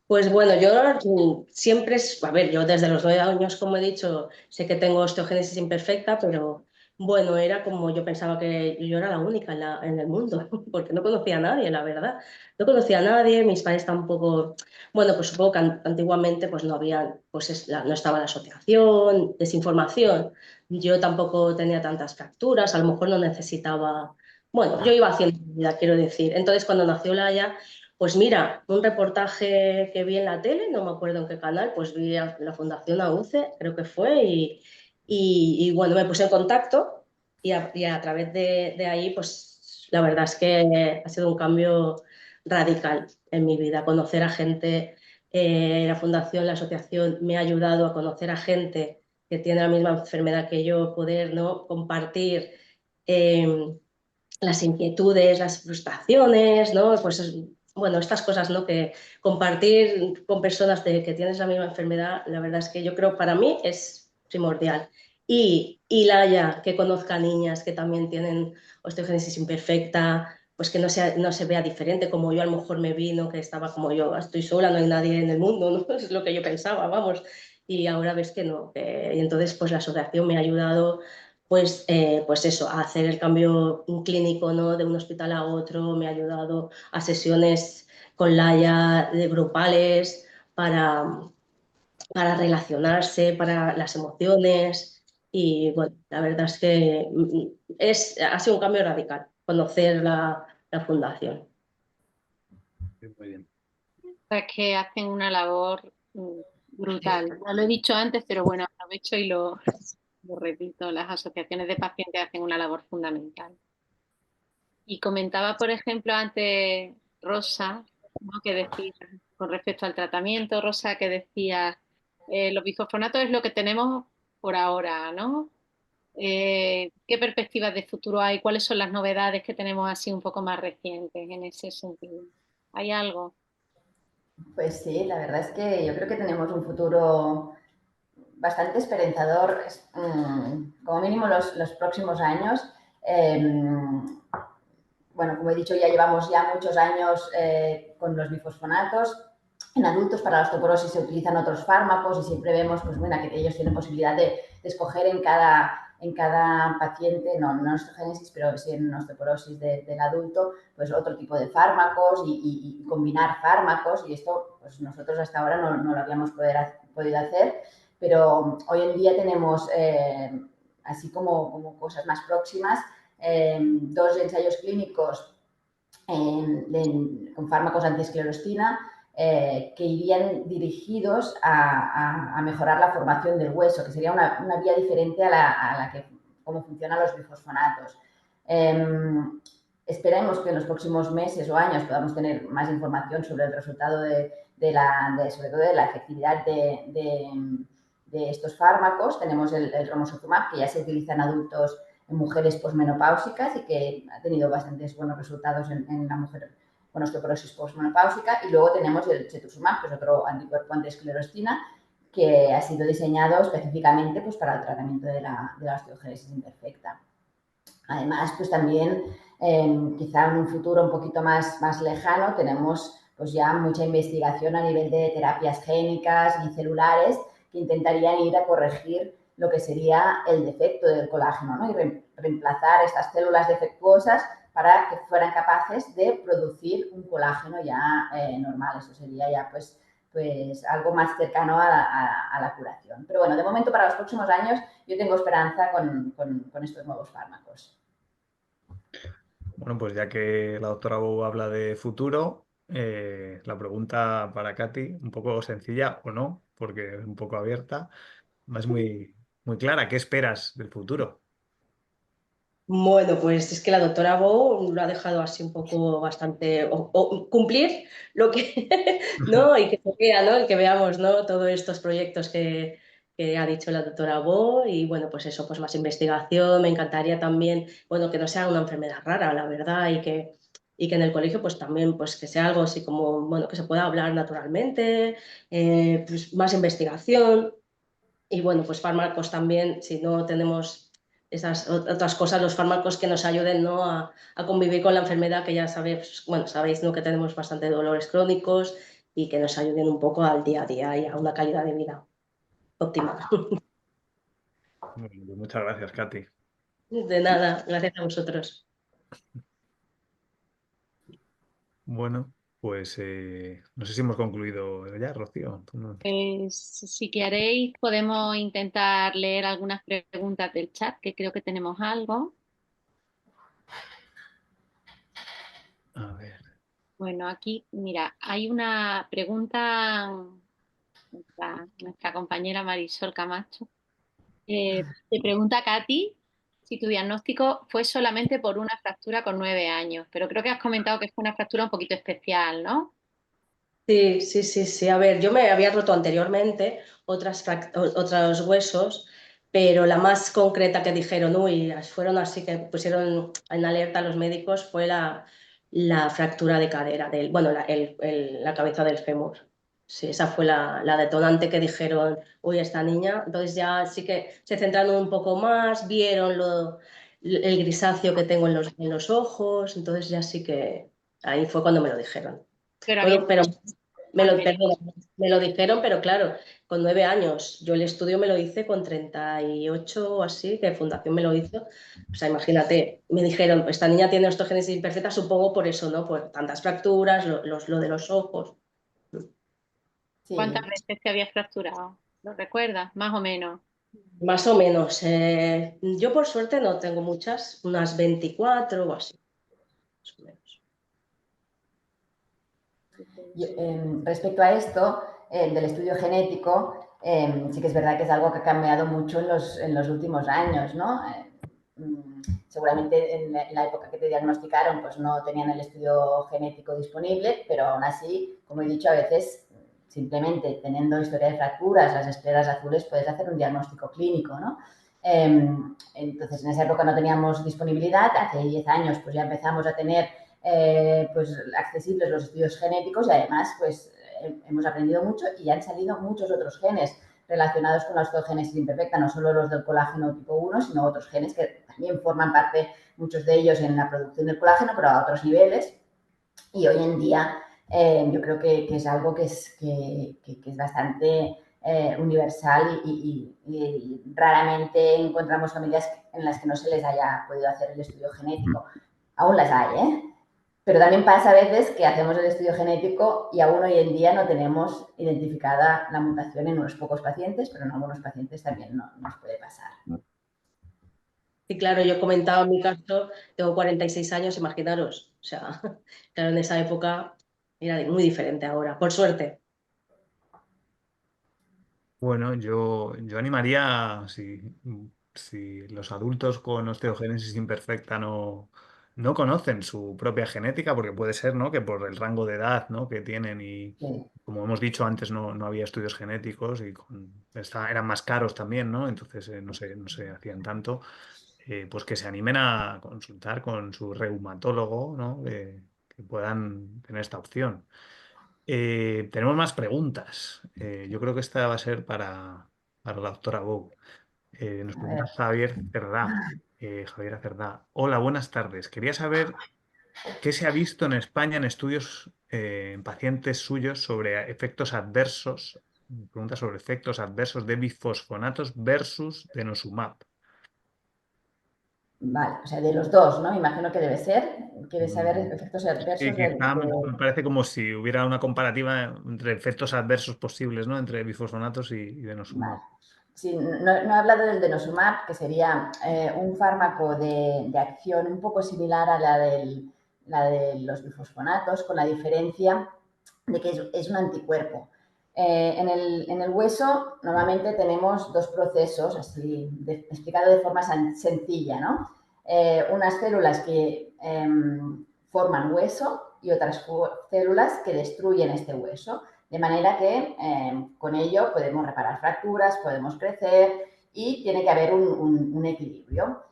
Pues bueno, yo siempre, a ver, yo desde los 9 años, como he dicho, sé que tengo osteogénesis imperfecta, pero bueno, era como yo pensaba que yo era la única en el mundo, porque no conocía a nadie, la verdad. No conocía a nadie, mis padres tampoco, bueno, pues supongo que antiguamente pues no había, pues no estaba la asociación, desinformación. Yo tampoco tenía tantas fracturas, a lo mejor no necesitaba, bueno, yo iba haciendo mi vida, quiero decir. Entonces, cuando nació Laia pues mira, un reportaje que vi en la tele, no me acuerdo en qué canal, pues vi a la Fundación AUCE, creo que fue, y bueno, me puse en contacto y a través de ahí, pues la verdad es que ha sido un cambio radical en mi vida. Conocer a gente, la Fundación, la asociación me ha ayudado a conocer a gente que tiene la misma enfermedad que yo, poder, ¿no? Compartir las inquietudes, las frustraciones, ¿no? Pues bueno, estas cosas, ¿no? Que compartir con personas que tienes la misma enfermedad, la verdad es que yo creo para mí es primordial. Y Laia, que conozca niñas que también tienen osteogénesis imperfecta, pues que no se vea diferente, como yo a lo mejor me vi, ¿no? Que estaba como yo, estoy sola, no hay nadie en el mundo, ¿no? Es lo que yo pensaba, vamos. Y ahora ves que no. Y entonces, pues la asociación me ha ayudado pues eso, a hacer el cambio clínico, ¿no? De un hospital a otro, me ha ayudado a sesiones con Laia de grupales para relacionarse, para las emociones y bueno, la verdad es que ha sido un cambio radical conocer la fundación. Muy bien. Es que hacen una labor brutal. Ya lo he dicho antes, pero bueno, aprovecho y lo repito. Las asociaciones de pacientes hacen una labor fundamental. Y comentaba, por ejemplo, antes Rosa, ¿no? Que decía, con respecto al tratamiento, Rosa, que decía, los bifosfonatos es lo que tenemos por ahora, ¿no? ¿Qué perspectivas de futuro hay? ¿Cuáles son las novedades que tenemos así un poco más recientes en ese sentido? ¿Hay algo? Pues sí, la verdad es que yo creo que tenemos un futuro bastante esperanzador, como mínimo los próximos años. Bueno, como he dicho, ya llevamos ya muchos años con los bifosfonatos. En adultos para la osteoporosis se utilizan otros fármacos y siempre vemos pues, bueno, que ellos tienen posibilidad de escoger en cada paciente, no en osteogénesis, pero sí en osteoporosis del adulto, pues otro tipo de fármacos y combinar fármacos. Y esto pues nosotros hasta ahora no lo habíamos podido hacer, pero hoy en día tenemos, así como cosas más próximas, 2 ensayos clínicos con fármacos antiesclerostina que irían dirigidos a mejorar la formación del hueso, que sería una vía diferente a la que cómo funcionan los bifosfonatos. Esperemos que en los próximos meses o años podamos tener más información sobre el resultado sobre todo de la efectividad de estos fármacos. Tenemos el romosozumab, que ya se utiliza en adultos, en mujeres posmenopáusicas y que ha tenido bastantes buenos resultados en la mujer con osteoporosis posmenopáusica. Y luego tenemos el cetuximab, que es otro anticuerpo antiesclerostina, que ha sido diseñado específicamente pues, para el tratamiento de la osteogénesis imperfecta. Además, pues también quizá en un futuro un poquito más lejano tenemos pues ya mucha investigación a nivel de terapias génicas y celulares que intentarían ir a corregir lo que sería el defecto del colágeno, ¿no? Y reemplazar estas células defectuosas para que fueran capaces de producir un colágeno ya normal. Eso sería ya pues algo más cercano a la curación. Pero bueno, de momento para los próximos años yo tengo esperanza con estos nuevos fármacos. Bueno, pues ya que la doctora Bou habla de futuro, la pregunta para Katy, un poco sencilla o no, porque es un poco abierta, es muy clara. ¿Qué esperas del futuro? Bueno, pues es que la doctora Bo lo ha dejado así un poco bastante, o cumplir lo que, ¿no? Y que se vea, ¿no? Y que veamos, ¿no? Todos estos proyectos que ha dicho la doctora Bo y bueno, pues eso, pues más investigación. Me encantaría también, bueno, que no sea una enfermedad rara, la verdad, y que en el colegio pues también, pues que sea algo así como, bueno, que se pueda hablar naturalmente, pues más investigación. Y bueno, pues fármacos también, si no tenemos esas otras cosas, los fármacos que nos ayuden, ¿no? a convivir con la enfermedad, que ya sabéis, bueno, sabéis, ¿no? Que tenemos bastante dolores crónicos y que nos ayuden un poco al día a día y a una calidad de vida óptima. Bueno, pues muchas gracias, Katy. De nada, gracias a vosotros. Bueno, pues no sé si hemos concluido ya, Rocío. Pues, si queréis, podemos intentar leer algunas preguntas del chat, que creo que tenemos algo. A ver. Bueno, aquí, mira, hay una pregunta, nuestra compañera Marisol Camacho. Te pregunta Katy si tu diagnóstico fue solamente por una fractura con 9 años, pero creo que has comentado que fue una fractura un poquito especial, ¿no? Sí, sí, sí, sí. A ver, yo me había roto anteriormente otros huesos, pero la más concreta que dijeron, uy, fueron así que pusieron en alerta a los médicos, fue la fractura de cadera, bueno, la cabeza del fémur. Sí, esa fue la detonante que dijeron, uy, esta niña. Entonces ya sí que se centraron un poco más, vieron el grisáceo que tengo en los ojos, entonces ya sí que ahí fue cuando me lo dijeron. Pero había Bueno, pero anterior. perdona, me lo dijeron, pero claro, con 9 años. Yo el estudio me lo hice con 38 o así, que Fundación me lo hizo. O sea, imagínate, me dijeron, esta niña tiene osteogénesis imperfecta, supongo por eso, ¿no? Por tantas fracturas, lo de los ojos. ¿Cuántas Sí, veces te habías fracturado? ¿Lo recuerdas? Más o menos. Más o menos. Yo por suerte no tengo muchas, unas 24 o así, más o menos. Respecto a esto del estudio genético, sí que es verdad que es algo que ha cambiado mucho en los últimos años, ¿no? Seguramente en la época que te diagnosticaron pues no tenían el estudio genético disponible, pero aún así, como he dicho, a veces simplemente teniendo historia de fracturas, las esferas azules, puedes hacer un diagnóstico clínico, ¿no? Entonces, en esa época no teníamos disponibilidad, hace 10 años pues ya empezamos a tener pues accesibles los estudios genéticos y además pues hemos aprendido mucho y han salido muchos otros genes relacionados con la osteogénesis imperfecta, no solo los del colágeno tipo 1, sino otros genes que también forman parte, muchos de ellos en la producción del colágeno, pero a otros niveles. Y hoy en día yo creo que es algo que es bastante universal y raramente encontramos familias en las que no se les haya podido hacer el estudio genético. Aún las hay, ¿eh? Pero también pasa a veces que hacemos el estudio genético y aún hoy en día no tenemos identificada la mutación en unos pocos pacientes, pero en algunos pacientes también nos puede pasar. Y claro, yo comentaba en mi caso, tengo 46 años, imaginaros. O sea, claro, en esa época era muy diferente ahora, por suerte. Bueno, yo animaría, si los adultos con osteogénesis imperfecta no conocen su propia genética, porque puede ser, ¿no?, que por el rango de edad, ¿no?, que tienen y, Sí. como hemos dicho antes, no había estudios genéticos y eran más caros también, ¿no? Entonces no se hacían tanto. Pues que se animen a consultar con su reumatólogo, ¿no? Que puedan tener esta opción. Tenemos más preguntas. Yo creo que esta va a ser para la doctora Bou. Nos A pregunta ver. Javier Cerdá. Javier Cerdá. Hola, buenas tardes. Quería saber qué se ha visto en España en estudios en pacientes suyos sobre efectos adversos. Pregunta sobre efectos adversos de bifosfonatos versus denosumab. Vale, o sea, de los dos, ¿no? Me imagino que debe ser. Quiere saber efectos Sí, adversos quizá me parece como si hubiera una comparativa entre efectos adversos posibles, ¿no?, entre bifosfonatos y denosumab. Vale. Sí, no he hablado del denosumab, que sería un fármaco de acción un poco similar a la de los bifosfonatos, con la diferencia de que es un anticuerpo. En el hueso normalmente tenemos dos procesos, así explicado de forma sencilla, ¿no? Unas células que forman hueso y otras células que destruyen este hueso. De manera que con ello podemos reparar fracturas, podemos crecer y tiene que haber un equilibrio.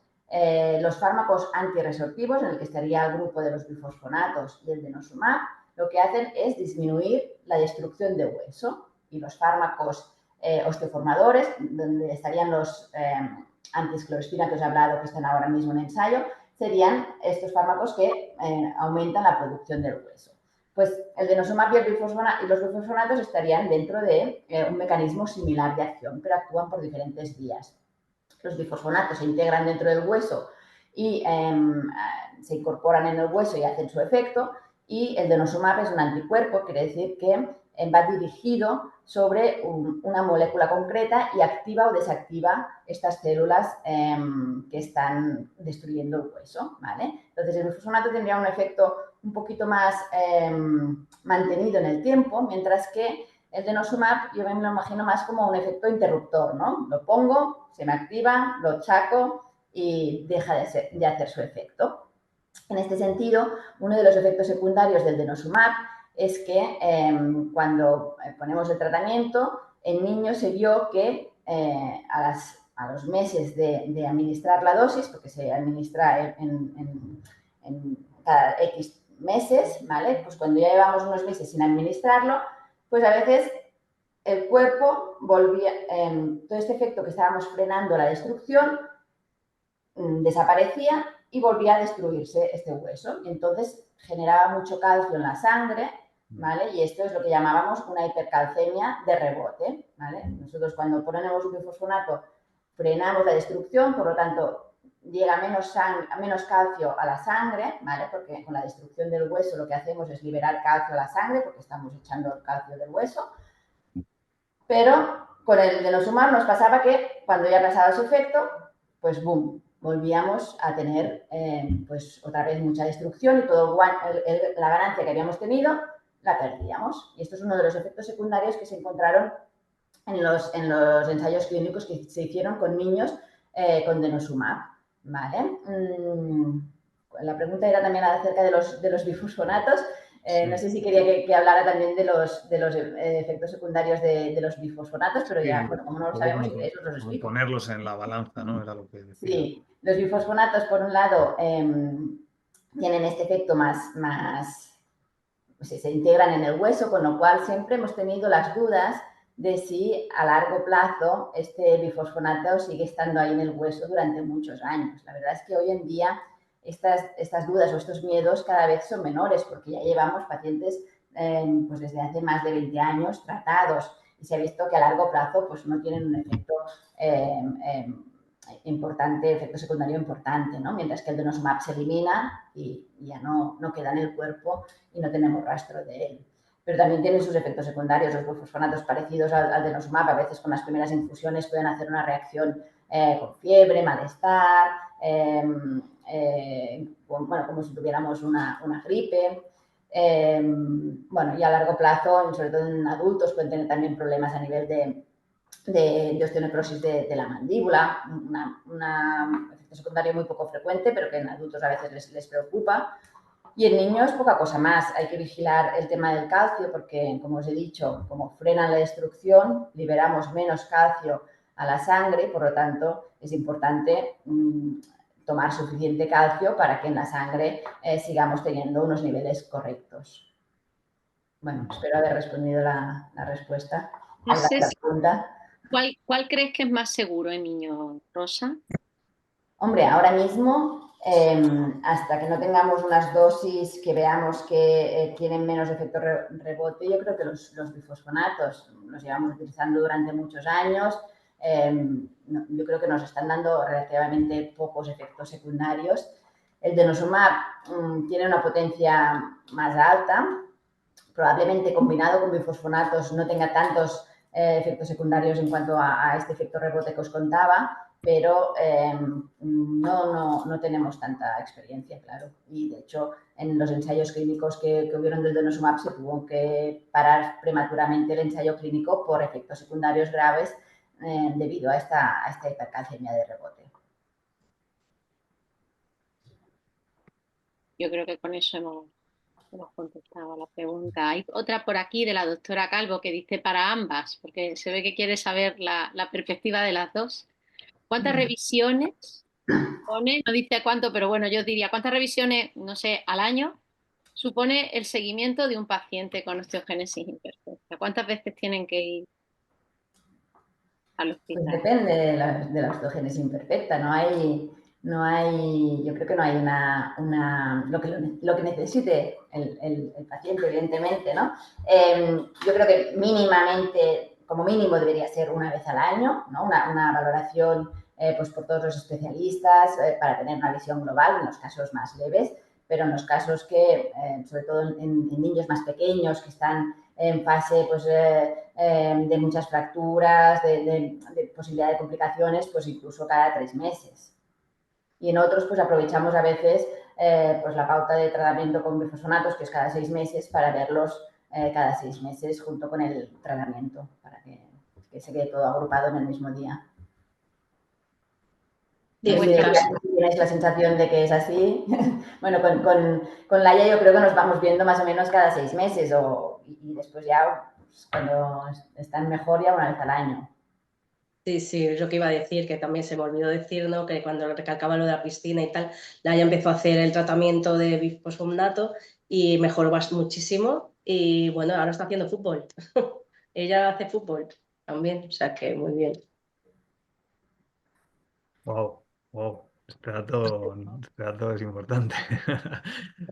Los fármacos antirresortivos, en el que estaría el grupo de los bifosfonatos y el denosumab, lo que hacen es disminuir la destrucción de hueso. Y los fármacos osteoformadores, donde estarían los antiesclerospina que os he hablado, que están ahora mismo en ensayo, serían estos fármacos que aumentan la producción del hueso. Pues el denosumab y los bifosfonatos estarían dentro de un mecanismo similar de acción, pero actúan por diferentes vías. Los bifosfonatos se integran dentro del hueso y se incorporan en el hueso y hacen su efecto, y el denosumab es un anticuerpo, quiere decir que va dirigido sobre una molécula concreta y activa o desactiva estas células que están destruyendo el hueso, ¿vale? Entonces el bifosfonato tendría un efecto un poquito más mantenido en el tiempo, mientras que el denosumab yo me lo imagino más como un efecto interruptor, ¿no? Lo pongo, se me activa, lo chaco y deja de hacer su efecto. En este sentido, uno de los efectos secundarios del denosumab es que cuando ponemos el tratamiento, en niños se vio que a los meses de administrar la dosis, porque se administra en cada X meses, ¿vale? Pues cuando ya llevamos unos meses sin administrarlo, pues a veces el cuerpo volvía, todo este efecto que estábamos frenando la destrucción, desaparecía y volvía a destruirse este hueso. Y entonces generaba mucho calcio en la sangre, ¿vale? Y esto es lo que llamábamos una hipercalcemia de rebote, ¿vale? Nosotros cuando ponemos un bifosfonato frenamos la destrucción, por lo tanto llega menos calcio a la sangre, ¿vale? Porque con la destrucción del hueso lo que hacemos es liberar calcio a la sangre porque estamos echando el calcio del hueso. Pero con el denosumab nos pasaba que cuando ya pasaba su efecto, pues boom, volvíamos a tener pues otra vez mucha destrucción y todo la ganancia que habíamos tenido la perdíamos. Y esto es uno de los efectos secundarios que se encontraron en los ensayos clínicos que se hicieron con niños con denosumab, ¿vale? La pregunta era también acerca de los bifosfonatos. Sí. No sé si quería que hablara también de los efectos secundarios de los bifosfonatos, pero ya, bueno, como no lo sabemos, si queréis os los explico. Ponerlos en la balanza, ¿no? Era lo que decía. Sí, los bifosfonatos, por un lado, tienen este efecto pues se integran en el hueso, con lo cual siempre hemos tenido las dudas de si a largo plazo este bifosfonato sigue estando ahí en el hueso durante muchos años. La verdad es que hoy en día estas dudas o estos miedos cada vez son menores, porque ya llevamos pacientes pues desde hace más de 20 años tratados y se ha visto que a largo plazo pues no tienen un efecto importante, efecto secundario importante, ¿no? Mientras que el denosumab se elimina y ya no queda en el cuerpo y no tenemos rastro de él. Pero también tienen sus efectos secundarios, los bifosfonatos parecidos al denosumab. A veces con las primeras infusiones pueden hacer una reacción con fiebre, malestar, bueno, como si tuviéramos una gripe. Bueno, y a largo plazo, sobre todo en adultos, pueden tener también problemas a nivel de osteonecrosis de la mandíbula, un efecto efecto secundario muy poco frecuente, pero que en adultos a veces les preocupa. Y en niños poca cosa más, hay que vigilar el tema del calcio porque, como os he dicho, como frena la destrucción, liberamos menos calcio a la sangre, por lo tanto es importante tomar suficiente calcio para que en la sangre sigamos teniendo unos niveles correctos. Bueno, espero haber respondido la respuesta. No sé La pregunta. ¿Cuál crees que es más seguro en niños, Rosa? Hombre, ahora mismo, hasta que no tengamos unas dosis que veamos que tienen menos efecto rebote, yo creo que los bifosfonatos los llevamos utilizando durante muchos años. Yo creo que nos están dando relativamente pocos efectos secundarios. El denosumab tiene una potencia más alta, probablemente combinado con bifosfonatos no tenga tantos efectos secundarios en cuanto a este efecto rebote que os contaba, pero no tenemos tanta experiencia, claro. Y de hecho, en los ensayos clínicos que hubieron del denosumab se tuvo que parar prematuramente el ensayo clínico por efectos secundarios graves debido a esta hipercalcemia de rebote. Yo creo que con eso hemos contestado la pregunta. Hay otra por aquí de la doctora Calvo que dice para ambas, porque se ve que quiere saber la perspectiva de las dos. ¿Cuántas revisiones pone? No dice cuánto, pero bueno, yo diría, ¿cuántas revisiones, no sé, al año supone el seguimiento de un paciente con osteogénesis imperfecta? ¿Cuántas veces tienen que ir al Pues hospital? depende de la osteogénesis imperfecta, yo creo que no hay lo que necesite el paciente, evidentemente, ¿no? Yo creo que mínimamente, como mínimo, debería ser una vez al año, ¿no? Una valoración pues por todos los especialistas para tener una visión global en los casos más leves, pero en los casos que, sobre todo en niños más pequeños que están en fase pues, de muchas fracturas, de posibilidad de complicaciones, pues incluso cada 3 meses. Y en otros, pues aprovechamos a veces pues la pauta de tratamiento con bifosfonatos, que es cada 6 meses, para verlos cada 6 meses junto con el tratamiento, para que se quede todo agrupado en el mismo día. Sí, no sé si tienes la sensación de que es así. Bueno, con Laia yo creo que nos vamos viendo más o menos cada 6 meses y después ya, pues, cuando están mejor, ya una vez al año. Sí, sí, es lo que iba a decir, que también se me olvidó decir, ¿no? Que cuando recalcaba lo de la piscina y tal, Laia empezó a hacer el tratamiento de bifosfonato y mejoró muchísimo y bueno, ahora está haciendo fútbol. Ella hace fútbol también, o sea que muy bien. Wow, wow. Este dato es importante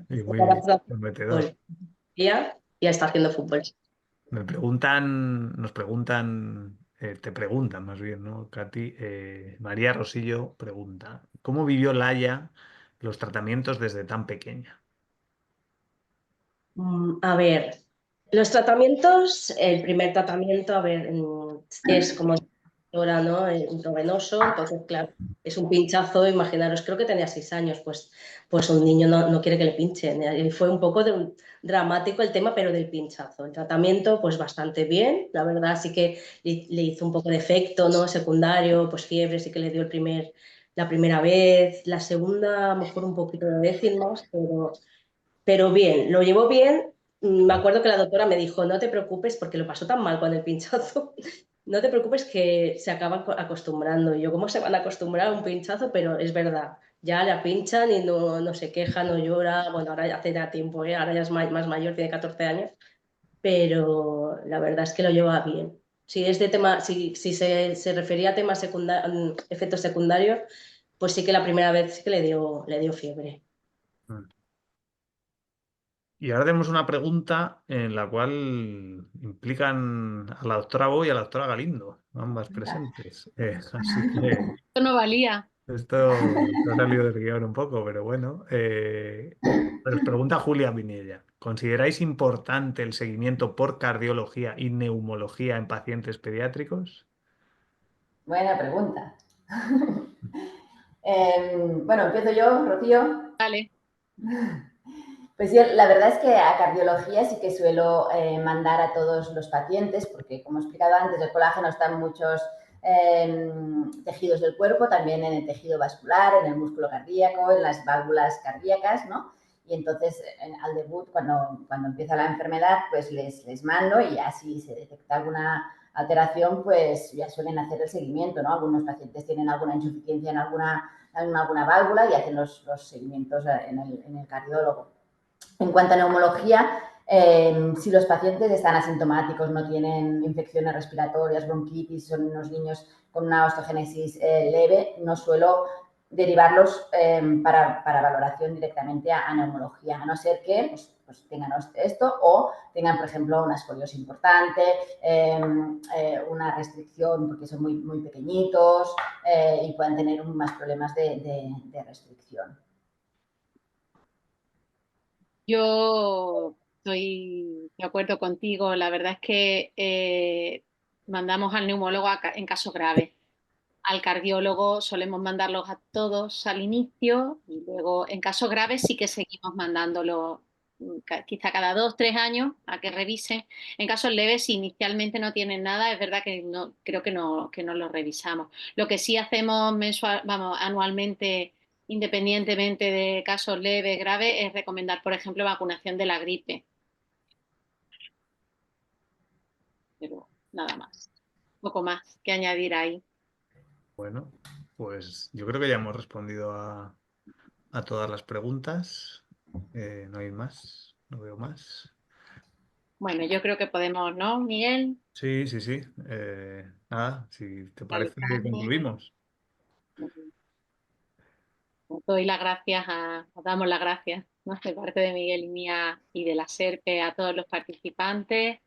y Ahora muy está haciendo prometedor. fútbol. Ya está haciendo fútbol. Te preguntan más bien, ¿no, Katy? María Rosillo pregunta, ¿cómo vivió Laia los tratamientos desde tan pequeña? A ver, los tratamientos, el primer tratamiento, a ver, es como ahora, ¿no? Intravenoso, entonces, claro, es un pinchazo, imaginaros, creo que tenía 6 años, pues un niño no quiere que le pinchen. Y fue un poco dramático el tema, pero del pinchazo. El tratamiento, pues bastante bien, la verdad, sí que le hizo un poco de efecto, ¿no? Secundario, pues fiebre, sí que le dio la primera vez, la segunda, a lo mejor un poquito de décimas, pero bien, lo llevó bien. Me acuerdo que la doctora me dijo, no te preocupes porque lo pasó tan mal con el pinchazo, no te preocupes que se acaban acostumbrando. Y yo, ¿cómo se van a acostumbrar a un pinchazo? Pero es verdad, ya la pinchan y no se queja, no llora. Bueno, ahora ya hace ya tiempo, ¿eh? Ahora ya es más mayor, tiene 14 años, pero la verdad es que lo lleva bien. Si es de tema, si se refería a temas efectos secundarios, pues sí que la primera vez sí que le dio fiebre. Mm. Y ahora tenemos una pregunta en la cual implican a la doctora Bo y a la doctora Galindo, ambas presentes. Así que Esto no valía. esto ha salido del guión un poco, pero bueno. Pero os pregunta Julia Vinilla, ¿consideráis importante el seguimiento por cardiología y neumología en pacientes pediátricos? Buena pregunta. Bueno, empiezo yo, Rocío. Vale. Pues yo, la verdad es que a cardiología sí que suelo mandar a todos los pacientes, porque como he explicado antes, el colágeno está en muchos tejidos del cuerpo, también en el tejido vascular, en el músculo cardíaco, en las válvulas cardíacas, ¿no? Y entonces al debut, cuando empieza la enfermedad, pues les mando y ya si se detecta alguna alteración, pues ya suelen hacer el seguimiento, ¿no? Algunos pacientes tienen alguna insuficiencia en alguna válvula y hacen los seguimientos en el cardiólogo. En cuanto a neumología, si los pacientes están asintomáticos, no tienen infecciones respiratorias, bronquitis, son unos niños con una osteogénesis leve, no suelo derivarlos para valoración directamente a neumología, a no ser que pues tengan esto o tengan, por ejemplo, una escoliosis importante, una restricción porque son muy pequeñitos y puedan tener más problemas de restricción. Yo estoy de acuerdo contigo. La verdad es que mandamos al neumólogo en casos graves. Al cardiólogo solemos mandarlos a todos al inicio y luego en casos graves sí que seguimos mandándolo quizá cada 2 o 3 años a que revisen. En casos leves, si inicialmente no tienen nada, es verdad que no, creo que no lo revisamos. Lo que sí hacemos anualmente, independientemente de casos leves, graves, es recomendar, por ejemplo, vacunación de la gripe. Pero nada más. Poco más que añadir ahí. Bueno, pues yo creo que ya hemos respondido a todas las preguntas. No hay más, no veo más. Bueno, yo creo que podemos, ¿no, Miguel? Sí, sí, sí. Nada, si te parece, Finalizamos. concluimos. Doy las gracias os damos las gracias, ¿no? De parte de Miguel y mía y de la SERPE a todos los participantes,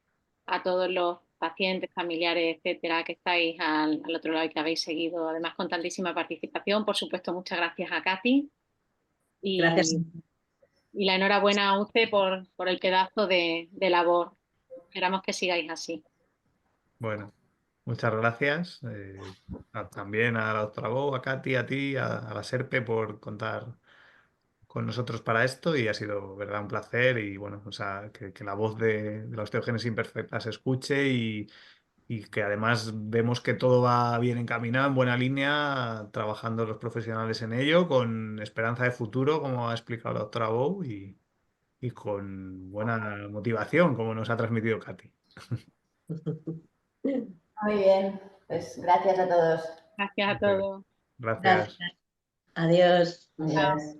a todos los pacientes, familiares, etcétera, que estáis al otro lado y que habéis seguido, además con tantísima participación. Por supuesto, muchas gracias a Katy Gracias. y la enhorabuena a usted por el pedazo de labor. Esperamos que sigáis así. Bueno, muchas gracias. También a la doctora Bou, a Katy, a ti, a la SERPE por contar con nosotros para esto y ha sido, verdad, un placer y bueno, o sea, que la voz de la osteogénesis imperfecta se escuche y que además vemos que todo va bien encaminado, en buena línea, trabajando los profesionales en ello, con esperanza de futuro, como ha explicado la doctora Bou, y con buena motivación, como nos ha transmitido Katy. Muy bien, pues gracias a todos. Gracias a todos. Gracias. Gracias. Adiós. Adiós.